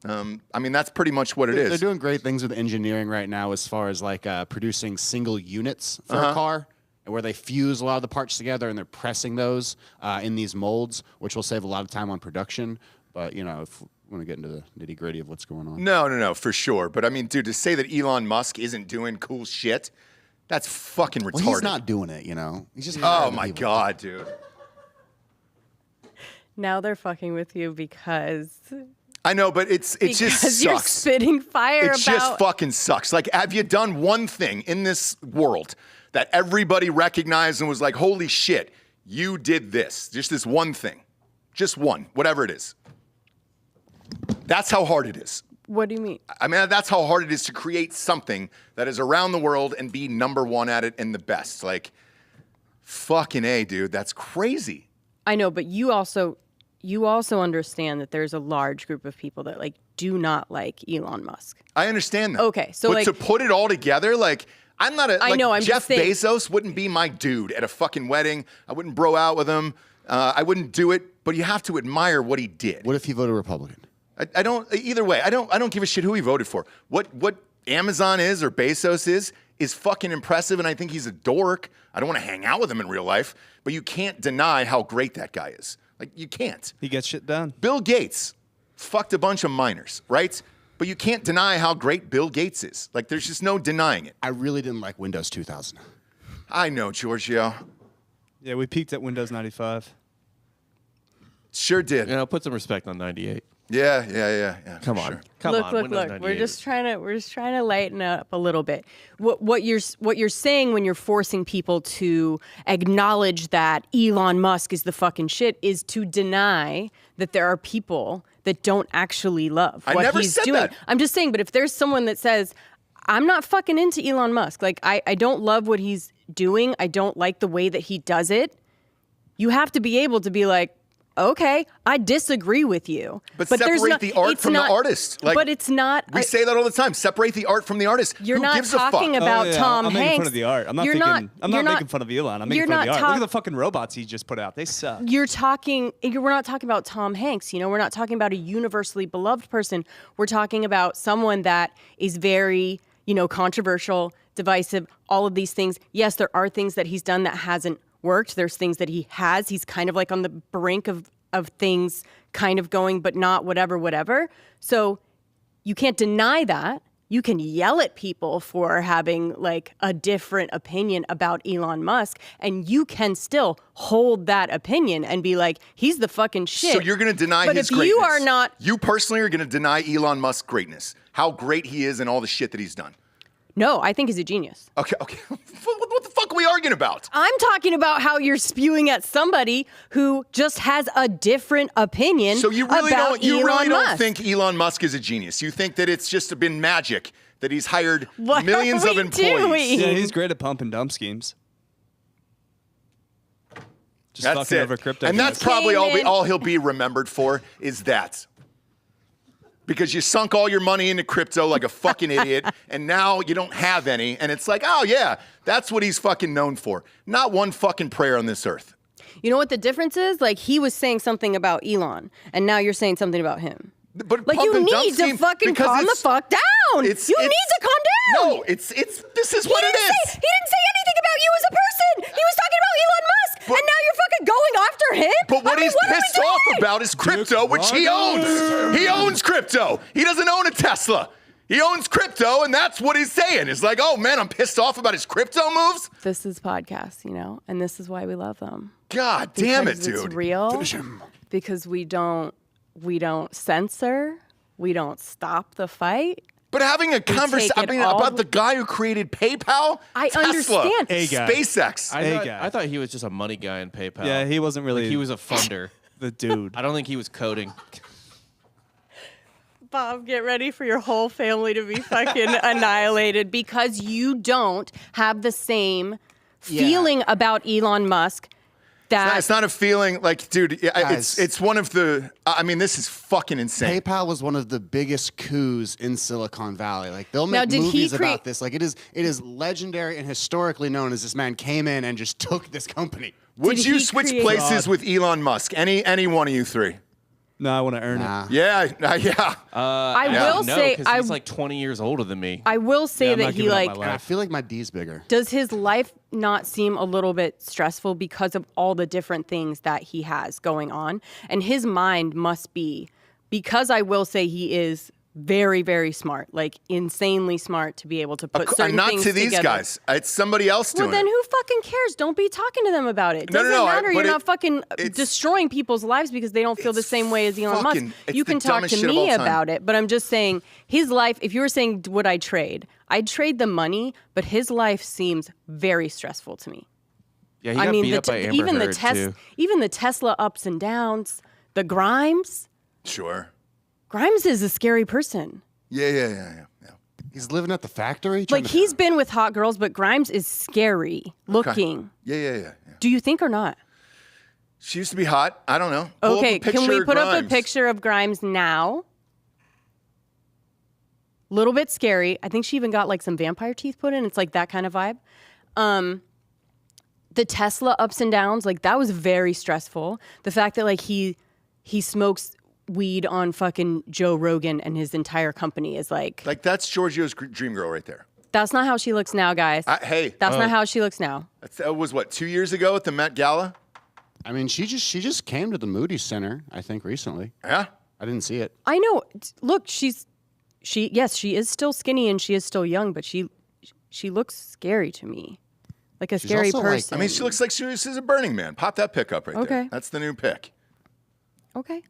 I mean, that's pretty much what it They're is. doing great things with engineering right now as far as like producing single units for a car, where they fuse a lot of the parts together and they're pressing those in these molds, which will save a lot of time on production. But you know, if we want to get into the nitty gritty of what's going on, No, for sure. But I mean, dude, to say that Elon Musk isn't doing cool shit, that's fucking retarded. well, he's not doing it. You know, he's just Oh hiring my people. god, dude. Now they're fucking with you because I know, but it just you're sucks. spitting fire It about. just fucking sucks. Like, have you done one thing in this world that everybody recognized and was like, holy shit, you did this? Just this one thing. Just one, whatever it is. That's how hard it is. What do you mean? I mean, that's how hard it is to create something that is around the world and be number one at it and the best. Like, fucking A, dude. That's crazy. I know, but you also understand that there's a large group of people that like do not like Elon Musk. I understand that. Okay, so, but like- to put it all together, like, I'm not a. I like, know, I'm Jeff just saying- Bezos wouldn't be my dude at a fucking wedding. I wouldn't bro out with him. I wouldn't do it. But you have to admire what he did. What if he voted Republican? I don't. Either way, I don't give a shit who he voted for. What Amazon is or Bezos is fucking impressive, and I think he's a dork. I don't want to hang out with him in real life, but you can't deny how great that guy is. Like, you can't. He gets shit done. Bill Gates fucked a bunch of minors, right? But you can't deny how great Bill Gates is. Like, there's just no denying it. I really didn't like Windows 2000. I know, Giorgio. Yeah, we peaked at Windows 95. Sure did. You know, put some respect on 98. Yeah. Come for on. sure. Come look, on. look, Windows look. 98 We're just trying to lighten up a little bit. What you're saying when you're forcing people to acknowledge that Elon Musk is the fucking shit is to deny that there are people that don't actually love I what never he's said doing. that. I'm just saying, but if there's someone that says, I'm not fucking into Elon Musk, like I don't love what he's doing, I don't like the way that he does it, you have to be able to be like, okay, I disagree with you. But there's separate the art it's from not- the artist. Like, but it's not. We say that all the time. Separate the art from the artist. You're Who not gives a talking fuck? about Tom I'm Hanks. making fun of the art. I'm not You're thinking. I'm you're not making fun of Elon. I'm making you're fun of the not art. Look talk- at the fucking robots he just put out. They suck. We're not talking about Tom Hanks. We're not talking about a universally beloved person. We're talking about someone that is very, controversial, divisive, all of these things. Yes, there are things that he's done that hasn't worked. There's things that he has. He's kind of like on the brink of things kind of going, but not whatever. So you can't deny that. You can yell at people for having like a different opinion about Elon Musk, and you can still hold that opinion and be like, he's the fucking shit. So you're going to deny but his if greatness. you are not, You personally are going to deny Elon Musk's greatness. How great he is and all the shit that he's done. no, I think he's a genius. Okay. What the fuck are we arguing about? I'm talking about how you're spewing at somebody who just has a different opinion. So you really about don't Musk. think Elon Musk is a genius. You think that it's just been magic that he's hired What millions are of we employees. doing? Yeah, he's great at pump and dump schemes. Just That's fucking it. over crypto. And that's guys. probably Cayman. all he'll be remembered for is that. Because you sunk all your money into crypto like a fucking idiot, and now you don't have any, and it's like, oh yeah, that's what he's fucking known for. Not one fucking prayer on this earth. You know what the difference is? Like, he was saying something about Elon, and now you're saying something about him. But Like, pump you and dump need to scheme- fucking because calm the it's- fuck down. You need it's- to calm No, this is what it is. He didn't say anything about you as a person. He was talking about Elon Musk, and now you're fucking going after him. But what he's what are we pissed off doing? about is crypto, which he owns. He owns crypto. He doesn't own a Tesla. He owns crypto, and that's what he's saying. It's like, oh man, I'm pissed off about his crypto moves. This is podcasts, and this is why we love them. God damn it, Because dude. It's real. Because we don't censor. We don't stop the fight. But having a conversation about the guy who created PayPal, I Tesla, understand. A guy. SpaceX. I thought he was just a money guy in PayPal. Yeah, he wasn't really. He was a funder. the dude. I don't think he was coding. Bob, get ready for your whole family to be fucking annihilated because you don't have the same feeling about Elon Musk. It's not a feeling like, dude, it's one of the, I mean, this is fucking insane. PayPal was one of the biggest coups in Silicon Valley. Like they'll Now, make did he movies create- about this. Like it is legendary and historically known as this man came in and just took this company. Would Did you he switch create- places with Elon Musk? Any one of you three? No, I want to earn Nah. it. Yeah, yeah. I will say, because he's like 20 years older than me. I will say I'm that not he giving up my like life. And I feel like my D's bigger. does his life not seem a little bit stressful because of all the different things that he has going on, and his mind must be, because I will say he is very, very smart, like insanely smart to be able to put certain Not things to these together. guys. It's somebody else doing Well, then it. who fucking cares? Don't be talking to them about it. No, Doesn't no, matter. but You're not fucking it's- destroying people's lives because they don't feel the it's same way as Elon fucking- Musk. it's You the can talk dumbest to shit of me all time. about it, but I'm just saying his life, if you were saying would I trade, I'd trade the money, but his life seems very stressful to me. Yeah, he got beat up by Amber even Heard, too. even the Tesla ups and downs, the Grimes is a scary person. Yeah. He's living at the factory. Like he's been with hot girls, but Grimes is scary looking. Yeah. Do you think or not? She used to be hot. I don't know. Pull up Okay, a picture can we of put up a Grimes. picture of Grimes now? Little bit scary. I think she even got like some vampire teeth put in. It's like that kind of vibe. The Tesla ups and downs, like that was very stressful. The fact that like he smokes weed on fucking Joe Rogan and his entire company is like that's Giorgio's dream girl right there. that's not how she looks now, guys. Hey, That's not how she looks now. that was what, 2 years ago at the Met Gala? I mean, she just came to the Moody Center, I think, recently. Yeah. I didn't see it. I know. Look, she is still skinny and she is still young, but she looks scary to me. Like a scary also, like- person. I mean, she looks like she's a Burning Man. Pop that pick up right there. Okay. That's the new pick. okay.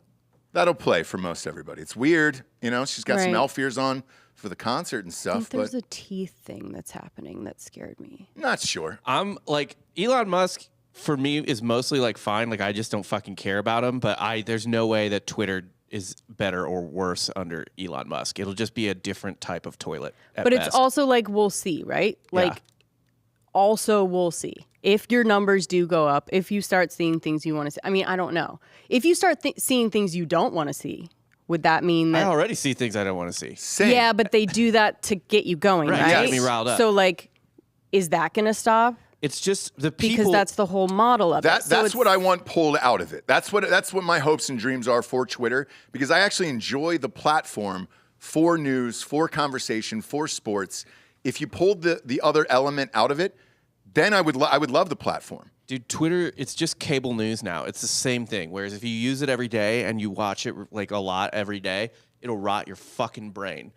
That'll play for most everybody. It's weird, she's got some Right. elf ears on for the concert and I stuff, think there's but a teeth thing that's happening that scared me. not sure. I'm like, Elon Musk for me is mostly like fine. Like I just don't fucking care about him. But there's no way that Twitter is better or worse under Elon Musk. It'll just be a different type of toilet. But it's also like we'll see, right? Like Yeah. also we'll see. If your numbers do go up, if you start seeing things you want to see. I mean, I don't know. If you start seeing things you don't want to see, would that mean I that already see things I don't want to see. Same. Yeah, but they do that to get you going, Right, right? yeah, get me riled up. So like is that going to stop? It's just the people. Because that's the whole model of it. So That's it's- what I want pulled out of it. That's what my hopes and dreams are for Twitter, because I actually enjoy the platform for news, for conversation, for sports. If you pulled the other element out of it, then I would love the platform. Dude, Twitter, it's just cable news now. It's the same thing. Whereas if you use it every day and you watch it like a lot every day, it'll rot your fucking brain.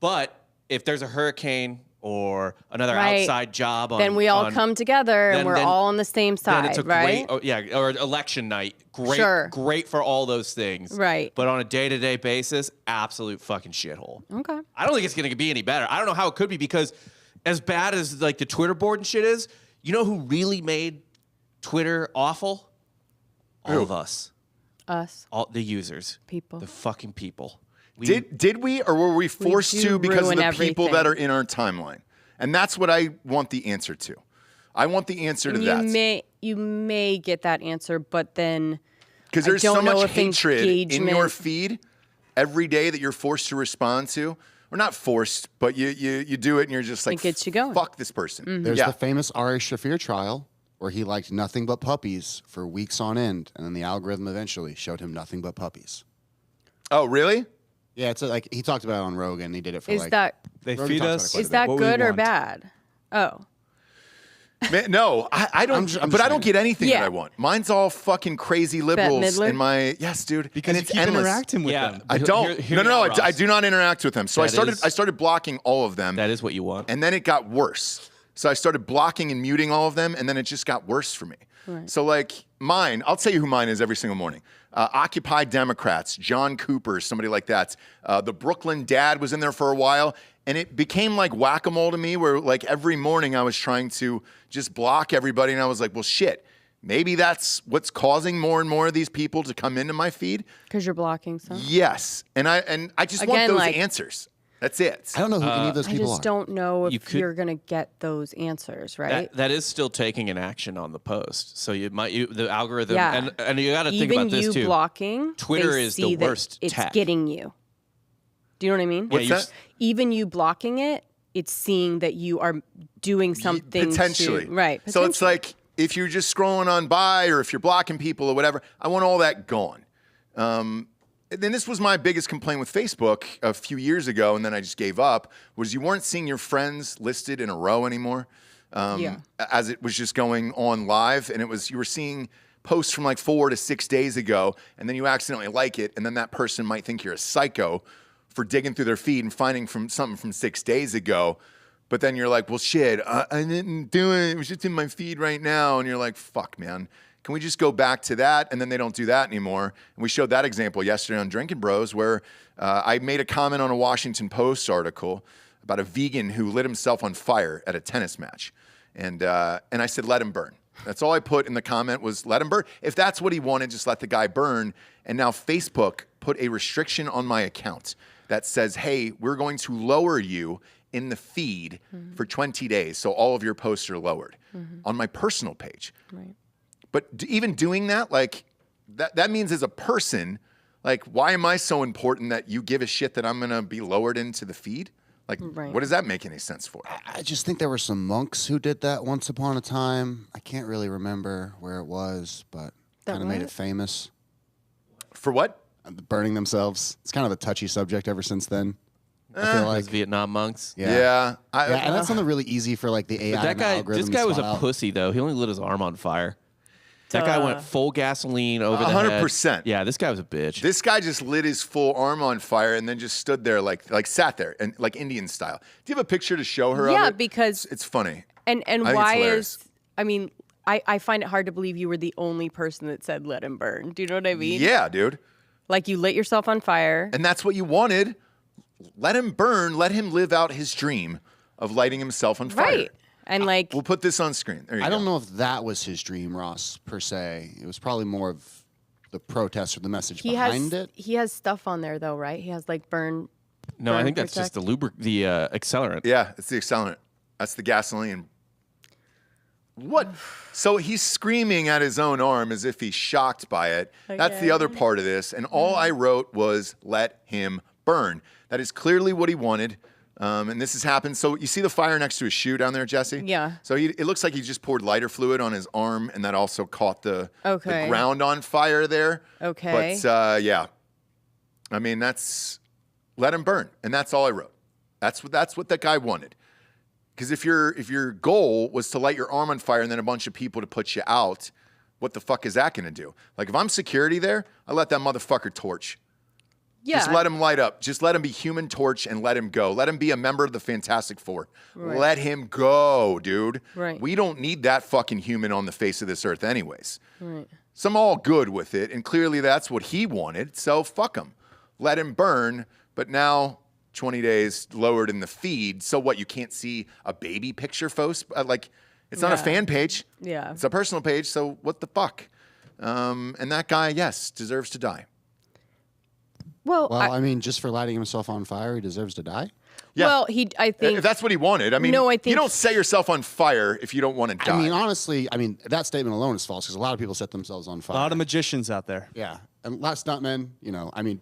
But if there's a hurricane or another Right. outside job on, then we all come together and then- we're then- all on the same side, then it's a right? great, or election night. Great, Sure. great for all those things. Right. But on a day-to-day basis, absolute fucking shithole. Okay. I don't think it's going to be any better. I don't know how it could be, because as bad as like the Twitter board and shit is, you know who really made Twitter awful? All of us. Us, All the users. people. The fucking people. We, Did we, or were we forced do to because of ruin the people everything. that are in our timeline? And that's what I want the answer to. I want the answer to that. You may get that answer, but then Because I there's so don't know much if hatred in your engagement- feed every day that you're forced to respond to. Or not forced, but you do it and you're just like, It gets you going. fuck this person. There's Yeah. the famous Ari Shaffir trial where he liked nothing but puppies for weeks on end, and then the algorithm eventually showed him nothing but puppies. Oh, really? Yeah, it's like he talked about it on Rogan. He did it for Is like. that They Rogan feed talks about us. it quite a is that what we good or want. bad? Oh, Man, no, I don't. I'm just but I don't saying. get anything Yeah. that I want. Mine's all fucking crazy liberals Midler? in my. Yes, dude. Because and you it's keep endless. interacting with Yeah. them. I don't. Hear me no. out, I Ross. do not interact with them. So That is- I started blocking all of them, That is what you want. and then it got worse. So I started blocking and muting all of them, and then it just got worse for me. Right. So like mine, I'll tell you who mine is every single morning. Occupy Democrats, John Cooper, somebody like that. The Brooklyn Dad was in there for a while, and it became like whack-a-mole to me, where like every morning I was trying to just block everybody, and I was like, well, shit. Maybe that's what's causing more and more of these people to come into my feed. because you're blocking some. Yes, and I just want Again, those like- answers. That's it. I don't know who any of those I people just are. don't know You if could- you're gonna get those answers, right? That is still taking an action on the post. So the algorithm, Yeah. and you got to think Even about this you too. blocking, Twitter they is see the that worst It's tech. getting you. Do you know what I mean? What's that? Even you blocking it, it's seeing that you are doing something Potentially. right. So it's like if you're just scrolling on by or if you're blocking people or whatever, I want all that gone. And then this was my biggest complaint with Facebook a few years ago, and then I just gave up, was you weren't seeing your friends listed in a row anymore. Yeah. As it was just going on live, and you were seeing posts from like 4 to 6 days ago, and then you accidentally like it, and then that person might think you're a psycho for digging through their feed and finding something from 6 days ago. But then you're like, well, shit, I didn't do it. It was just in my feed right now. And you're like, fuck, man. Can we just go back to that? And then they don't do that anymore. And we showed that example yesterday on Drinking Bros, where I made a comment on a Washington Post article about a vegan who lit himself on fire at a tennis match. And I said, let him burn. That's all I put in the comment was let him burn. If that's what he wanted, just let the guy burn. And now Facebook put a restriction on my account that says, hey, we're going to lower you in the feed for 20 days. So all of your posts are lowered on my personal page. Right. But even doing that, like, that means as a person, like, why am I so important that you give a shit that I'm going to be lowered into the feed? Like, Right. what does that make any sense for? I just think there were some monks who did that once upon a time. I can't really remember where it was, but That kind of made what? it famous. For what? Burning themselves. It's kind of a touchy subject ever since then. I feel like. Those Vietnam monks. Yeah. I, Yeah, and that's something really easy for like the AI. But that and the guy, algorithm this guy to was a spot out. pussy though. He only lit his arm on fire. That guy went full gasoline over the 100%. head. Yeah, this guy was a bitch. This guy just lit his full arm on fire and then just stood there like sat there and like Indian style. Do you have a picture to show her? Yeah, of it? because it's funny. and I think it's why hilarious. is I mean I find it hard to believe you were the only person that said let him burn. Do you know what I mean? Yeah, dude. Like you lit yourself on fire. And that's what you wanted. Let him burn. Let him live out his dream of lighting himself on fire. Right. And like We'll put this on screen. There you I go. don't know if that was his dream, Ross, per se. It was probably more of the protest or the message he behind has it. he has stuff on there though, right? He has like burn. No, I burn think that's just the accelerant. Yeah, it's the accelerant. That's the gasoline. What? So he's screaming at his own arm as if he's shocked by it. That's the other part of this. And all I wrote was, let him burn. That is clearly what he wanted. And this has happened. So you see the fire next to his shoe down there, Jesse? Yeah. So it looks like he just poured lighter fluid on his arm, and that also caught the Okay. ground on fire there. Okay. But yeah, I mean let him burn, and that's all I wrote. That's what that guy wanted. Because if your goal was to light your arm on fire and then a bunch of people to put you out, what the fuck is that going to do? Like if I'm security there, I let that motherfucker torch. Yeah. Just let him light up. Just let him be Human Torch and let him go. Let him be a member of the Fantastic Four. Right. Let him go, dude. Right. We don't need that fucking human on the face of this earth anyways. Right. So I'm all good with it, and clearly that's what he wanted, so fuck him. Let him burn, but now 20 days lowered in the feed, so what, you can't see a baby picture, folks? Like, it's not a Yeah. fan page. Yeah. It's a personal page, so what the fuck? And that guy, yes, deserves to die. Well, Well, I mean, just for lighting himself on fire, he deserves to die. Yeah. well, I think If that's what he wanted, I mean, No, I you think- don't set yourself on fire if you don't want to die. I mean, honestly, that statement alone is false because a lot of people set themselves on A fire. lot of magicians out there. Yeah. And last stuntmen, you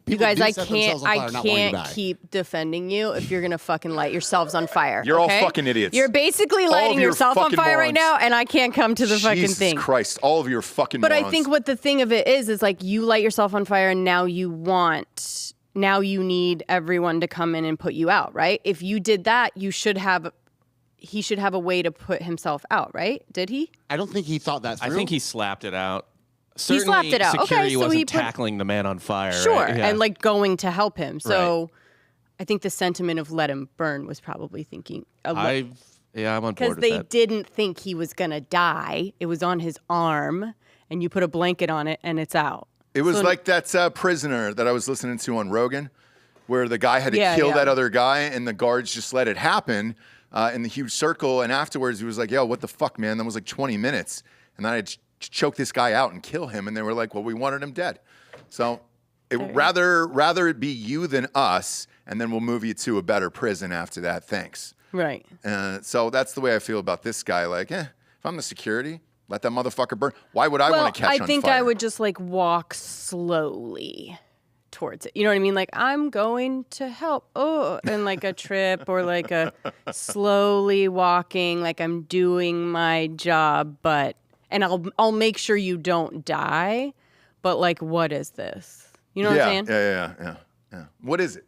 people guys, do I set can't themselves on fire I not wanting to can't die. keep defending you if you're gonna fucking light yourselves on fire. You're all okay? fucking idiots. You're basically All of lighting you are yourself on fucking fire right morons. now, and I can't come to the fucking Jesus thing. Christ, all of you are fucking But morons. I think what the thing of it is like you light yourself on fire and now you want now you need everyone to come in and put you out, right? If you did that, he should have a way to put himself out, right? Did he? I don't think he thought that through. I think he slapped it out. He slapped it out. Okay, Security so wasn't he put- tackling the man on fire. Sure, right? Yeah. and like going to help him. So I think the sentiment of let him burn was probably thinking I'm on board because with they that. didn't think he was gonna die. It was on his arm, and you put a blanket on it, and it's out. It was like that prisoner that I was listening to on Rogan, where the guy had to Yeah, kill yeah. that other guy, and the guards just let it happen in the huge circle. And afterwards, he was like, "Yo, what the fuck, man? That was like 20 minutes, and then I had choke this guy out and kill him." And they were like, "Well, we wanted him dead." So rather it be you than us, and then we'll move you to a better prison after that. Thanks. Right. So that's the way I feel about this guy. Like, if I'm the security, let that motherfucker burn. Why would I want to catch on fire? I think I would just like walk slowly towards it. You know what I mean? Like I'm going to help. Oh, and like a trip or like a slowly walking, like I'm doing my job, and I'll make sure you don't die. But like, what is this? You know what I'm saying? Yeah. What is it?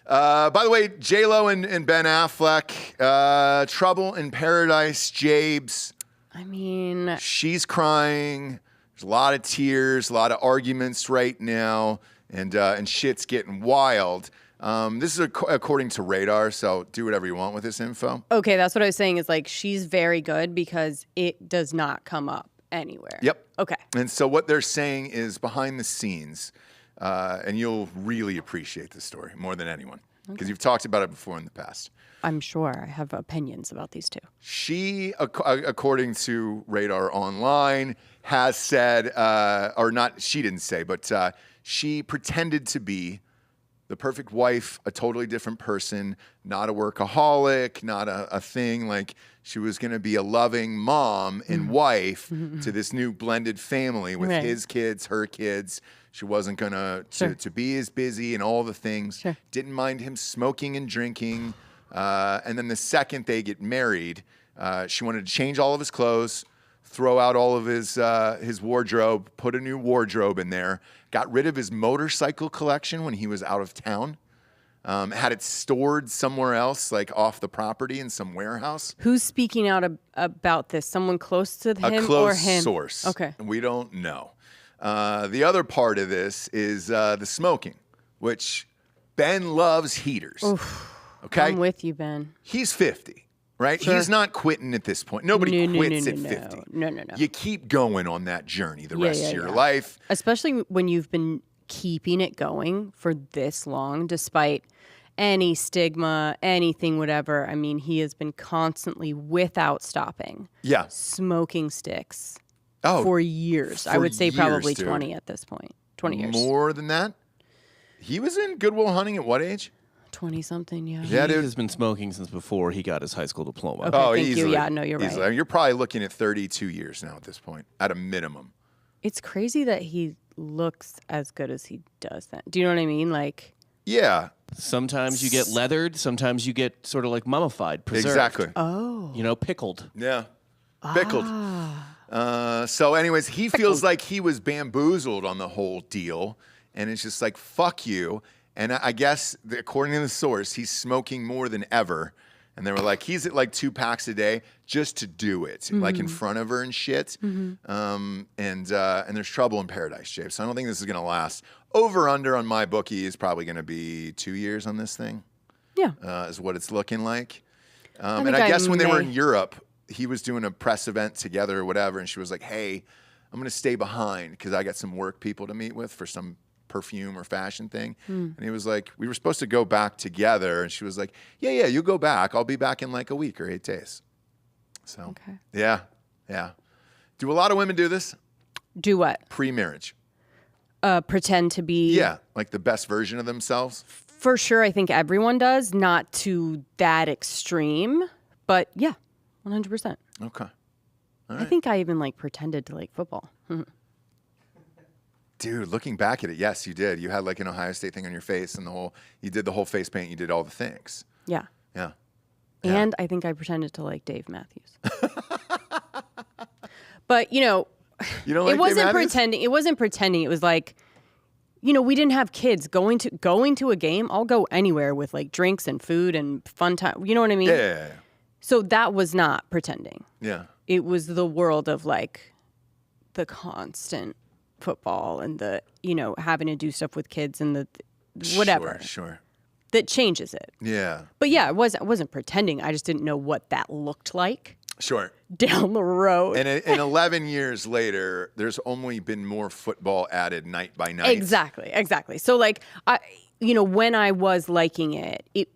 By the way, J-Lo and Ben Affleck, Trouble in Paradise, Jabes. I mean, She's crying. There's a lot of tears, a lot of arguments right now, and shit's getting wild. This is according to Radar, so do whatever you want with this info. okay, that's what I was saying is like she's very good because it does not come up anywhere. Yep. Okay. And so what they're saying is behind the scenes, and you'll really appreciate this story more than anyone because you've talked about it before in the past. I'm sure I have opinions about these two. She, according to Radar Online, has said, or not, she didn't say, but she pretended to be the perfect wife, a totally different person, not a workaholic, not a thing. Like she was going to be a loving mom and wife to this new blended family with Right. his kids, her kids. She wasn't going to be as busy and all the things. Sure. Didn't mind him smoking and drinking. And then the second they get married, she wanted to change all of his clothes, throw out all of his wardrobe, put a new wardrobe in there, got rid of his motorcycle collection when he was out of town, had it stored somewhere else, like off the property in some warehouse. Who's speaking out about this? Someone close to him A or close him? source. Okay. We don't know. The other part of this is the smoking, which Ben loves heaters. Okay? I'm with you, Ben. He's 50, right? Sure. He's not quitting at this point. Nobody No, quits at no. 50. No. You keep going on that journey the rest of your yeah. life. Especially when you've been keeping it going for this long, despite any stigma, anything, whatever. I mean, he has been constantly, without stopping, Yeah. smoking sticks Oh, for years. I for would say years, probably dude. 20 at this point. 20 years. More than that? He was in Good Will Hunting at what age? 20-something, yeah. Yeah, He dude. has been smoking since before he got his high school diploma. Okay. Oh, thank you. easily. Yeah, no, you're right. Easily. I mean, you're probably looking at 32 years now at this point, at a minimum. It's crazy that he looks as good as he does that. Do you know what I mean? Like, Yeah, Sometimes you get leathered. Sometimes you get sort of like mummified, preserved. exactly. oh. You know, pickled. Yeah. Pickled. So anyways, he feels like he was bamboozled on the whole deal. And it's just like, fuck you. And I guess, according to the source, he's smoking more than ever. And they were like, he's at like 2 packs a day just to do it, like in front of her and shit. And there's trouble in paradise, Jabe. So I don't think this is going to last. Over under on my bookie is probably going to be 2 years on this thing. Yeah. Is what it's looking like. And think I I guess when they were may- in Europe, he was doing a press event together or whatever, and she was like, hey, I'm going to stay behind because I got some work people to meet with for some perfume or fashion thing. And he was like, we were supposed to go back together. And she was like, yeah, you go back. I'll be back in like a week or 8 days. So, Okay. yeah. Do a lot of women do this? Do what? Pre-marriage. Pretend to be. Yeah, like the best version of themselves. For sure, I think everyone does. Not to that extreme, but yeah, 100%. Okay. I think I even like pretended to like football. Dude, looking back at it, yes, you did. You had like an Ohio State thing on your face and you did the whole face paint. You did all the things. Yeah. Yeah. And I think I pretended to like Dave Matthews. But, you know, You don't like it wasn't Dave Matthews? pretending. It wasn't pretending. It was like we didn't have kids going to a game. I'll go anywhere with like drinks and food and fun time. You know what I mean? Yeah. So that was not pretending. Yeah. It was the world of like the constant football and the, having to do stuff with kids and the whatever. Sure. That changes it. Yeah. But yeah, I wasn't pretending. I just didn't know what that looked like Sure. down the road. And 11 years later, there's only been more football added night by night. Exactly. So like when I was liking it, it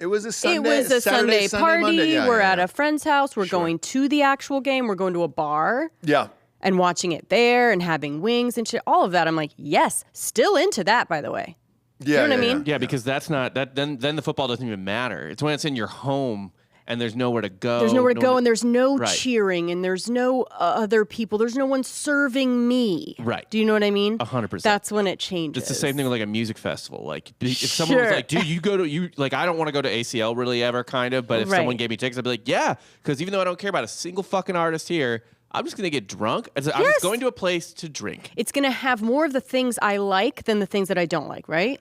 was a Sunday. It was a Saturday, Sunday party. Monday. Yeah, We're yeah, at yeah. a friend's house. We're going to the actual game. We're going to a bar. Yeah. And watching it there and having wings and shit. All of that. I'm like, yes, still into that, by the way. Yeah. You know what I mean? Yeah, because that's not that. Then the football doesn't even matter. It's when it's in your home and there's nowhere to go. There's nowhere to go, one and there's no Right. cheering, and there's no other people. There's no one serving me. Right. Do you know what I mean? 100%. That's when it changes. It's the same thing with like a music festival. Like if someone was Sure. like, "Dude, I don't want to go to ACL really ever," kind of. But if Right. someone gave me tickets, I'd be like, "Yeah," because even though I don't care about a single fucking artist here, I'm just gonna get drunk. I'm Yes. just going to a place to drink. It's going to have more of the things I like than the things that I don't like, right?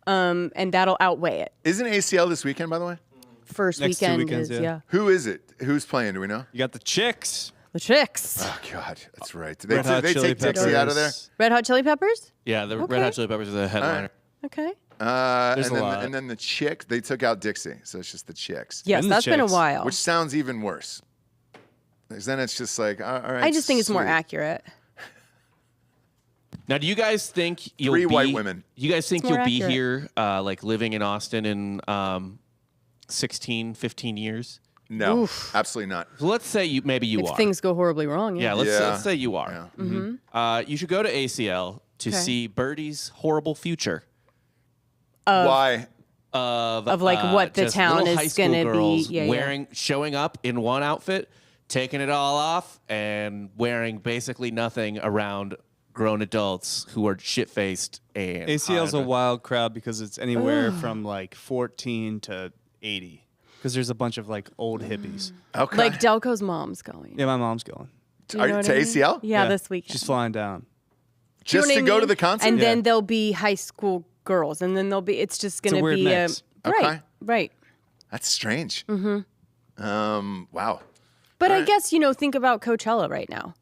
And that'll outweigh it. Isn't ACL this weekend, by the way? First Next 2 weekend weekends, is, yeah. Who is it? Who's playing? Do we know? You got the Chicks. The Chicks. Oh, God. That's right. Did Red Hot they Chili take Dixie out of there? Peppers. Red Hot Chili Peppers? Yeah, the Okay. Red Hot Chili Peppers are the headliner. Okay. There's and a lot. And then the Chick, they took out Dixie. So it's just the Chicks. Yes, And the that's been a Chicks. while. Which sounds even worse. Because then it's just like, all right. I just think it's more sweet. accurate. Now, do you guys think you'll Three be white women. You guys think It's you'll more be accurate. here, like living in Austin in 16, 15 years? No, Oof. absolutely not. So let's say maybe you If are. things go horribly wrong, Yeah, yeah. let's say you are. Yeah. You should go to ACL to Okay. see Birdie's horrible future Why? of like what the just town little is high school gonna be- girls yeah. showing up in one outfit, taking it all off, and wearing basically nothing around grown adults who are shit faced and ACL's a high. wild crowd because it's anywhere from like 14 to 80. Because there's a bunch of like old hippies. Okay. Like Delco's mom's going. Yeah, my mom's going. Do you know Are- what to I mean? ACL? Yeah, this weekend. She's flying down. Do you know Just what to I go to mean? the concert? And then Yeah. there'll be high school girls, and then it's just going a to weird be mix. Okay. right. That's strange. Wow. But I Right. guess think about Coachella right now.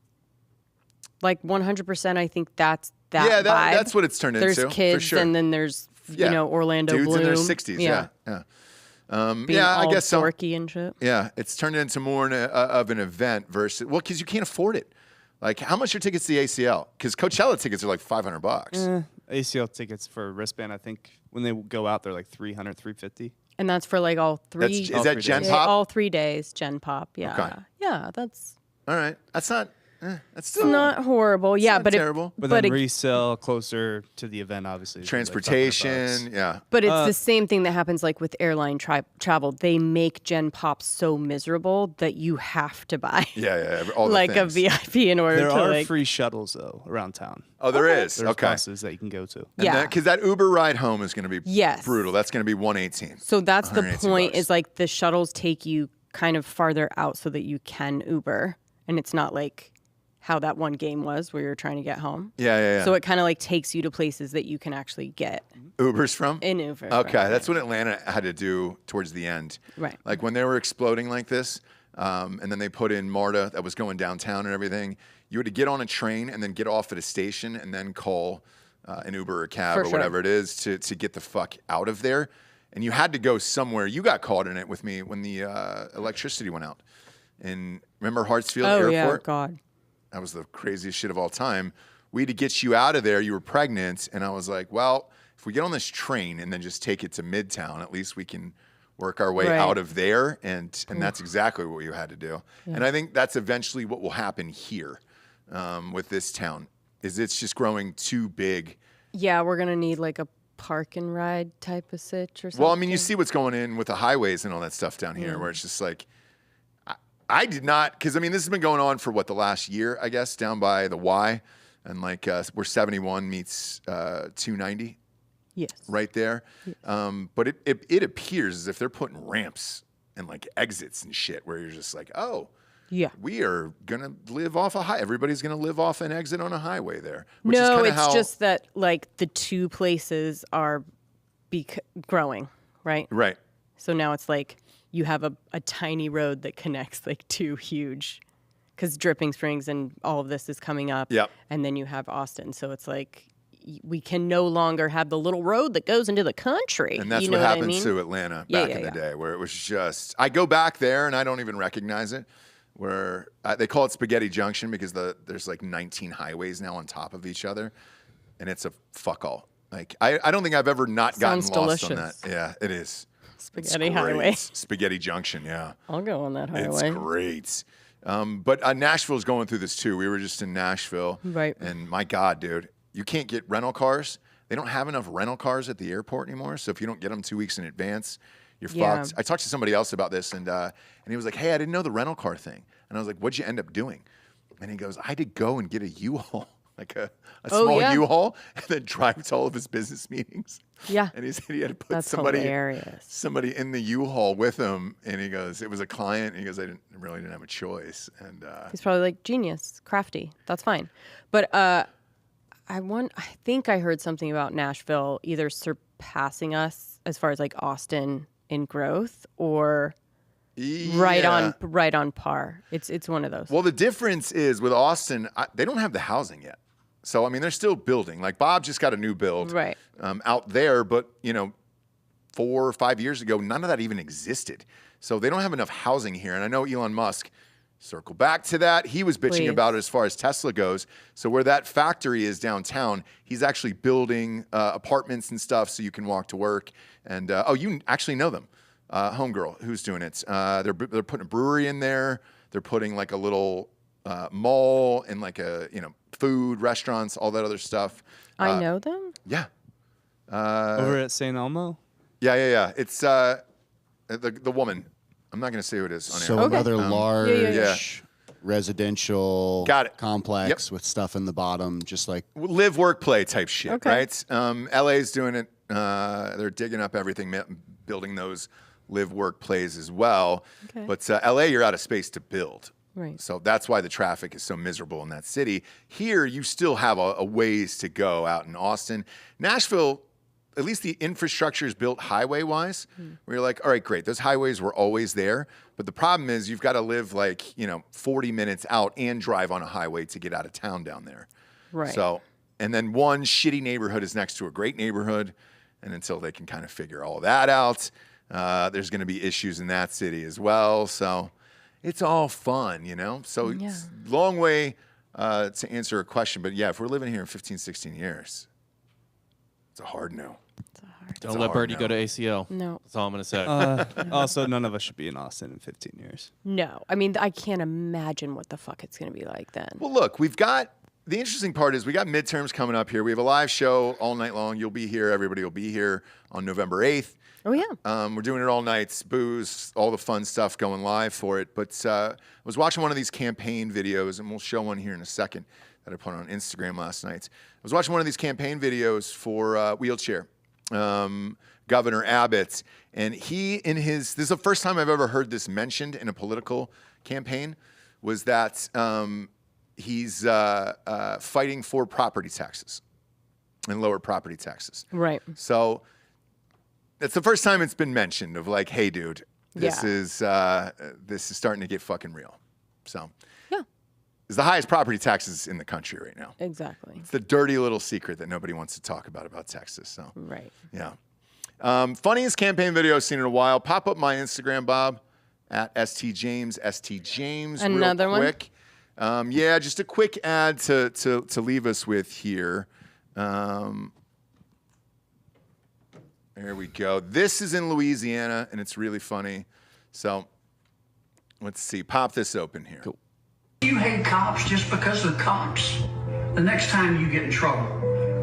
Like 100%, I think that's that. Yeah, vibe. that's what it's turned There's into. kids, for sure. and then there's Yeah. Orlando Dudes Bloom in their 60s. Yeah. being Yeah, I all guess so. dorky and shit. Yeah, it's turned into more of an event versus because you can't afford it. Like, how much are tickets to the ACL? Because Coachella tickets are like $500. ACL tickets for a wristband, I think when they go out, they're like 300, 350. And that's for like all three. Is that Gen Yeah, Pop? all 3 days, Gen Pop. Yeah. Okay. Yeah, that's All right, that's not. That's still not horrible. Yeah, not but terrible. But but then it- resell closer to the event, obviously. is like $500. transportation. Yeah. But it's the same thing that happens like with airline travel. They make Gen Pop so miserable that you have to buy Yeah. All the like a things. VIP in order There to are like. free shuttles, though, around town. Oh, there is. There's Okay. buses that you can go to. Yeah. Because that Uber ride home is going to be Yes. brutal. That's going to be 118. So that's the 118 point. bucks. Is like the shuttles take you kind of farther out so that you can Uber, and it's not like how that one game was where you're trying to get home. Yeah. So it kind of like takes you to places that you can actually get Uber's from? in Uber. Okay, right? that's what Atlanta had to do towards the end. Right. Like when they were exploding like this, and then they put in MARTA that was going downtown and everything. You had to get on a train and then get off at a station and then call an Uber or cab For or sure. whatever it is to get the fuck out of there. And you had to go somewhere. You got caught in it with me when the electricity went out. And remember Hartsfield Oh Airport? yeah, God. That was the craziest shit of all time. We had to get you out of there. You were pregnant. And I was like, well, if we get on this train and then just take it to Midtown, at least we can work our way Right. out of there. And that's exactly what you had to do. And I think that's eventually what will happen here with this town is it's just growing too big. Yeah, we're gonna need like a park and ride type of sitch or something. Well, I mean, you see what's going in with the highways and all that stuff down here where it's just like, I did not, because I mean, this has been going on for the last year, I guess, down by the Y, and like where 71 meets 290, Yes. right there. But it appears as if they're putting ramps and like exits and shit where you're just like, oh, Yeah. We are going to live off a high. Everybody's going to live off an exit on a highway there. Which is No, kinda it's how, just that like the two places are growing, right? Right. So now it's like you have a tiny road that connects like two huge, because Dripping Springs and all of this is coming up. Yep. And then you have Austin. So it's like we can no longer have the little road that goes into the country. And that's you know what happened I mean? to Atlanta Yeah, back yeah, in the yeah. day, where it was just, I go back there and I don't even recognize it, where they call it Spaghetti Junction because there's like 19 highways now on top of each other, and it's a fuck all. Like, I don't think I've ever not Sounds gotten lost delicious. on that. Yeah, it is. Spaghetti It's great. Highway. Spaghetti Junction, yeah. I'll go on that It's highway. great. But Nashville's going through this too. We were just in Nashville. Right. And my God, dude, you can't get rental cars. They don't have enough rental cars at the airport anymore. So if you don't get them 2 weeks in advance, you're Yeah. fucked. I talked to somebody else about this, and he was like, hey, I didn't know the rental car thing. And I was like, what'd you end up doing? And he goes, I had to go and get a U-Haul, like a small yeah. U-Haul, and then drive to all of his business meetings. Yeah. And he said he had to put That's somebody in the U-Haul with him. And he goes, it was a client. And he goes, I really didn't have a choice. And He's probably like genius, crafty. That's fine. But I think I heard something about Nashville either surpassing us as far as like Austin in growth or right on par. It's one of those. Well, the difference is with Austin, they don't have the housing yet. So, I mean, they're still building. Like, Bob just got a new build Right. Out there, but, 4 or 5 years ago, none of that even existed. So they don't have enough housing here. And I know Elon Musk, circle back to that, he was bitching Please. about it as far as Tesla goes. So where that factory is downtown, he's actually building apartments and stuff so you can walk to work. And, you actually know them. Homegirl, who's doing it. They're putting a brewery in there. They're putting like a little mall and like a, food, restaurants, all that other stuff. I know them. Yeah. Over at St. Elmo? Yeah. It's the woman. I'm not going to say who it is on So air. another large Yeah. residential Got it. complex with stuff in the bottom, just like Live, work, play type shit, Okay. right? LA's doing it. They're digging up everything, building those live, work, plays as well. Okay. But LA, you're out of space to build. Right. So that's why the traffic is so miserable in that city. Here, you still have a ways to go out in Austin. Nashville, at least the infrastructure is built highway-wise, where you're like, all right, great. Those highways were always there. But the problem is you've got to live 40 minutes out and drive on a highway to get out of town down there. Right. So, and then one shitty neighborhood is next to a great neighborhood. And until they can kind of figure all that out, there's going to be issues in that city as well. So it's all fun, So it's a long way to answer a question. But yeah, if we're living here in 15, 16 years, it's a hard no. Don't let Birdie go to ACL. No. That's all I'm going to say. Also, none of us should be in Austin in 15 years. No. I mean, I can't imagine what the fuck it's going to be like then. Well, look, the interesting part is we got midterms coming up here. We have a live show all night long. You'll be here. Everybody will be here on November 8th. Oh, yeah. We're doing it all nights, booze, all the fun stuff going live for it. But I was watching one of these campaign videos, and we'll show one here in a second that I put on Instagram last night. I was watching one of these campaign videos for wheelchair, Governor Abbott. And this is the first time I've ever heard this mentioned in a political campaign, was that he's fighting for property taxes and lower property taxes. Right. So it's the first time it's been mentioned of like, hey, dude, this is starting to get fucking real. So Yeah. it's the highest property taxes in the country right now. Exactly. It's the dirty little secret that nobody wants to talk about Texas. So Right. yeah. Funniest campaign video I've seen in a while. Pop up my Instagram, Bob, at STJames. Another real one? quick. Yeah, just a quick ad to leave us with here. There we go. This is in Louisiana, and it's really funny. So let's see. Pop this open here. Cool. You hate cops just because of cops. The next time you get in trouble,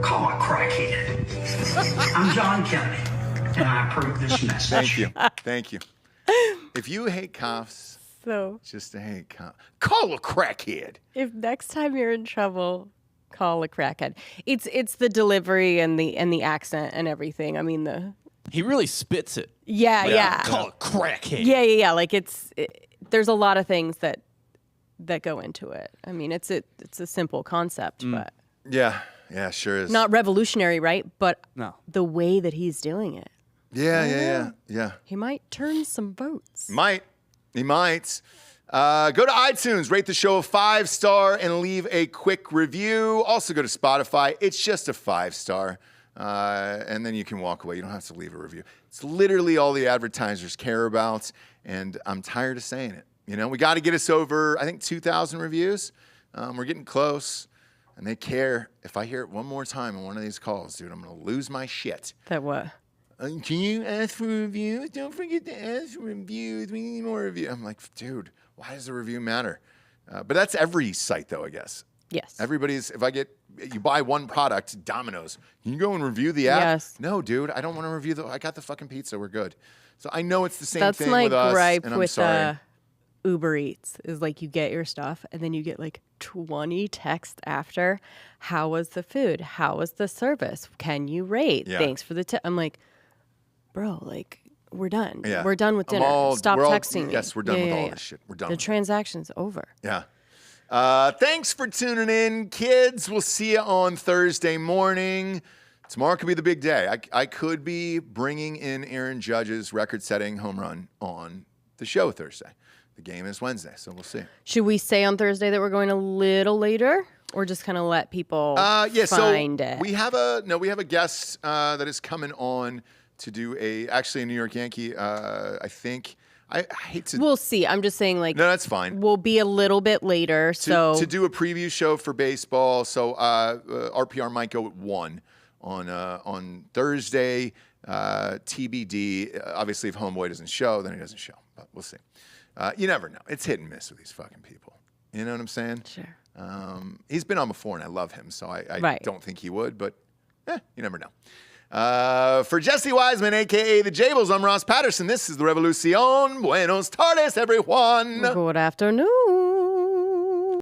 call a crackhead. I'm John Kennedy, and I approve this message. Thank you. If you hate cops, So just to hate cops, call a crackhead. if next time you're in trouble, call a crackhead. It's the delivery and the accent and everything. I mean He really spits it. yeah. Call it crackhead. Yeah. Like there's a lot of things that that go into it. I mean, it's a simple concept, but Yeah, sure is. not revolutionary, right? But No. the way that he's doing it, Yeah. he might turn some votes. He might. Go to iTunes, rate the show a 5-star, and leave a quick review. Also go to Spotify. It's just a 5-star. And then you can walk away. You don't have to leave a review. It's literally all the advertisers care about, and I'm tired of saying it. You know, we got to get us over, I think, 2,000 reviews. We're getting close, and they care. If I hear it one more time on one of these calls, dude, I'm going to lose my shit. That what? Can you ask for reviews? Don't forget to ask for reviews. We need more reviews. I'm like, dude, why does the review matter? But that's every site, though, I guess. Yes. You buy one product, Domino's, can you go and review the app? Yes. No, dude, I don't want to review I got the fucking pizza. We're good. So I know it's the same That's thing my with us. gripe and I'm with sorry. Uber Eats is like you get your stuff and then you get like 20 texts after. How was the food? How was the service? Can you rate? Yeah. Thanks for the tip. I'm like, bro, like we're done. Yeah. We're done with dinner. Stop texting me. Yes, we're done with all this shit. We're done The with it. transaction's over. Yeah. Thanks for tuning in, kids. We'll see you on Thursday morning. Tomorrow could be the big day. I could be bringing in Aaron Judge's record-setting home run on the show Thursday. The game is Wednesday, so we'll see. Should we say on Thursday that we're going a little later, or just kind of let people find it? We have a guest that is coming on to do actually a New York Yankee. I think I hate to. We'll see. I'm just saying, like, No, that's fine. We'll be a little bit later. To do a preview show for baseball. So RPR might go at 1 on Thursday. TBD. Obviously, if Homeboy doesn't show, then he doesn't show. But we'll see. You never know. It's hit and miss with these fucking people. You know what I'm saying? Sure. He's been on before, and I love him, so I Right. don't think he would. But you never know. For Jesse Wiseman, a.k.a. The Jables, I'm Ross Patterson. This is The Revolucion. Buenos tardes, everyone. Good afternoon.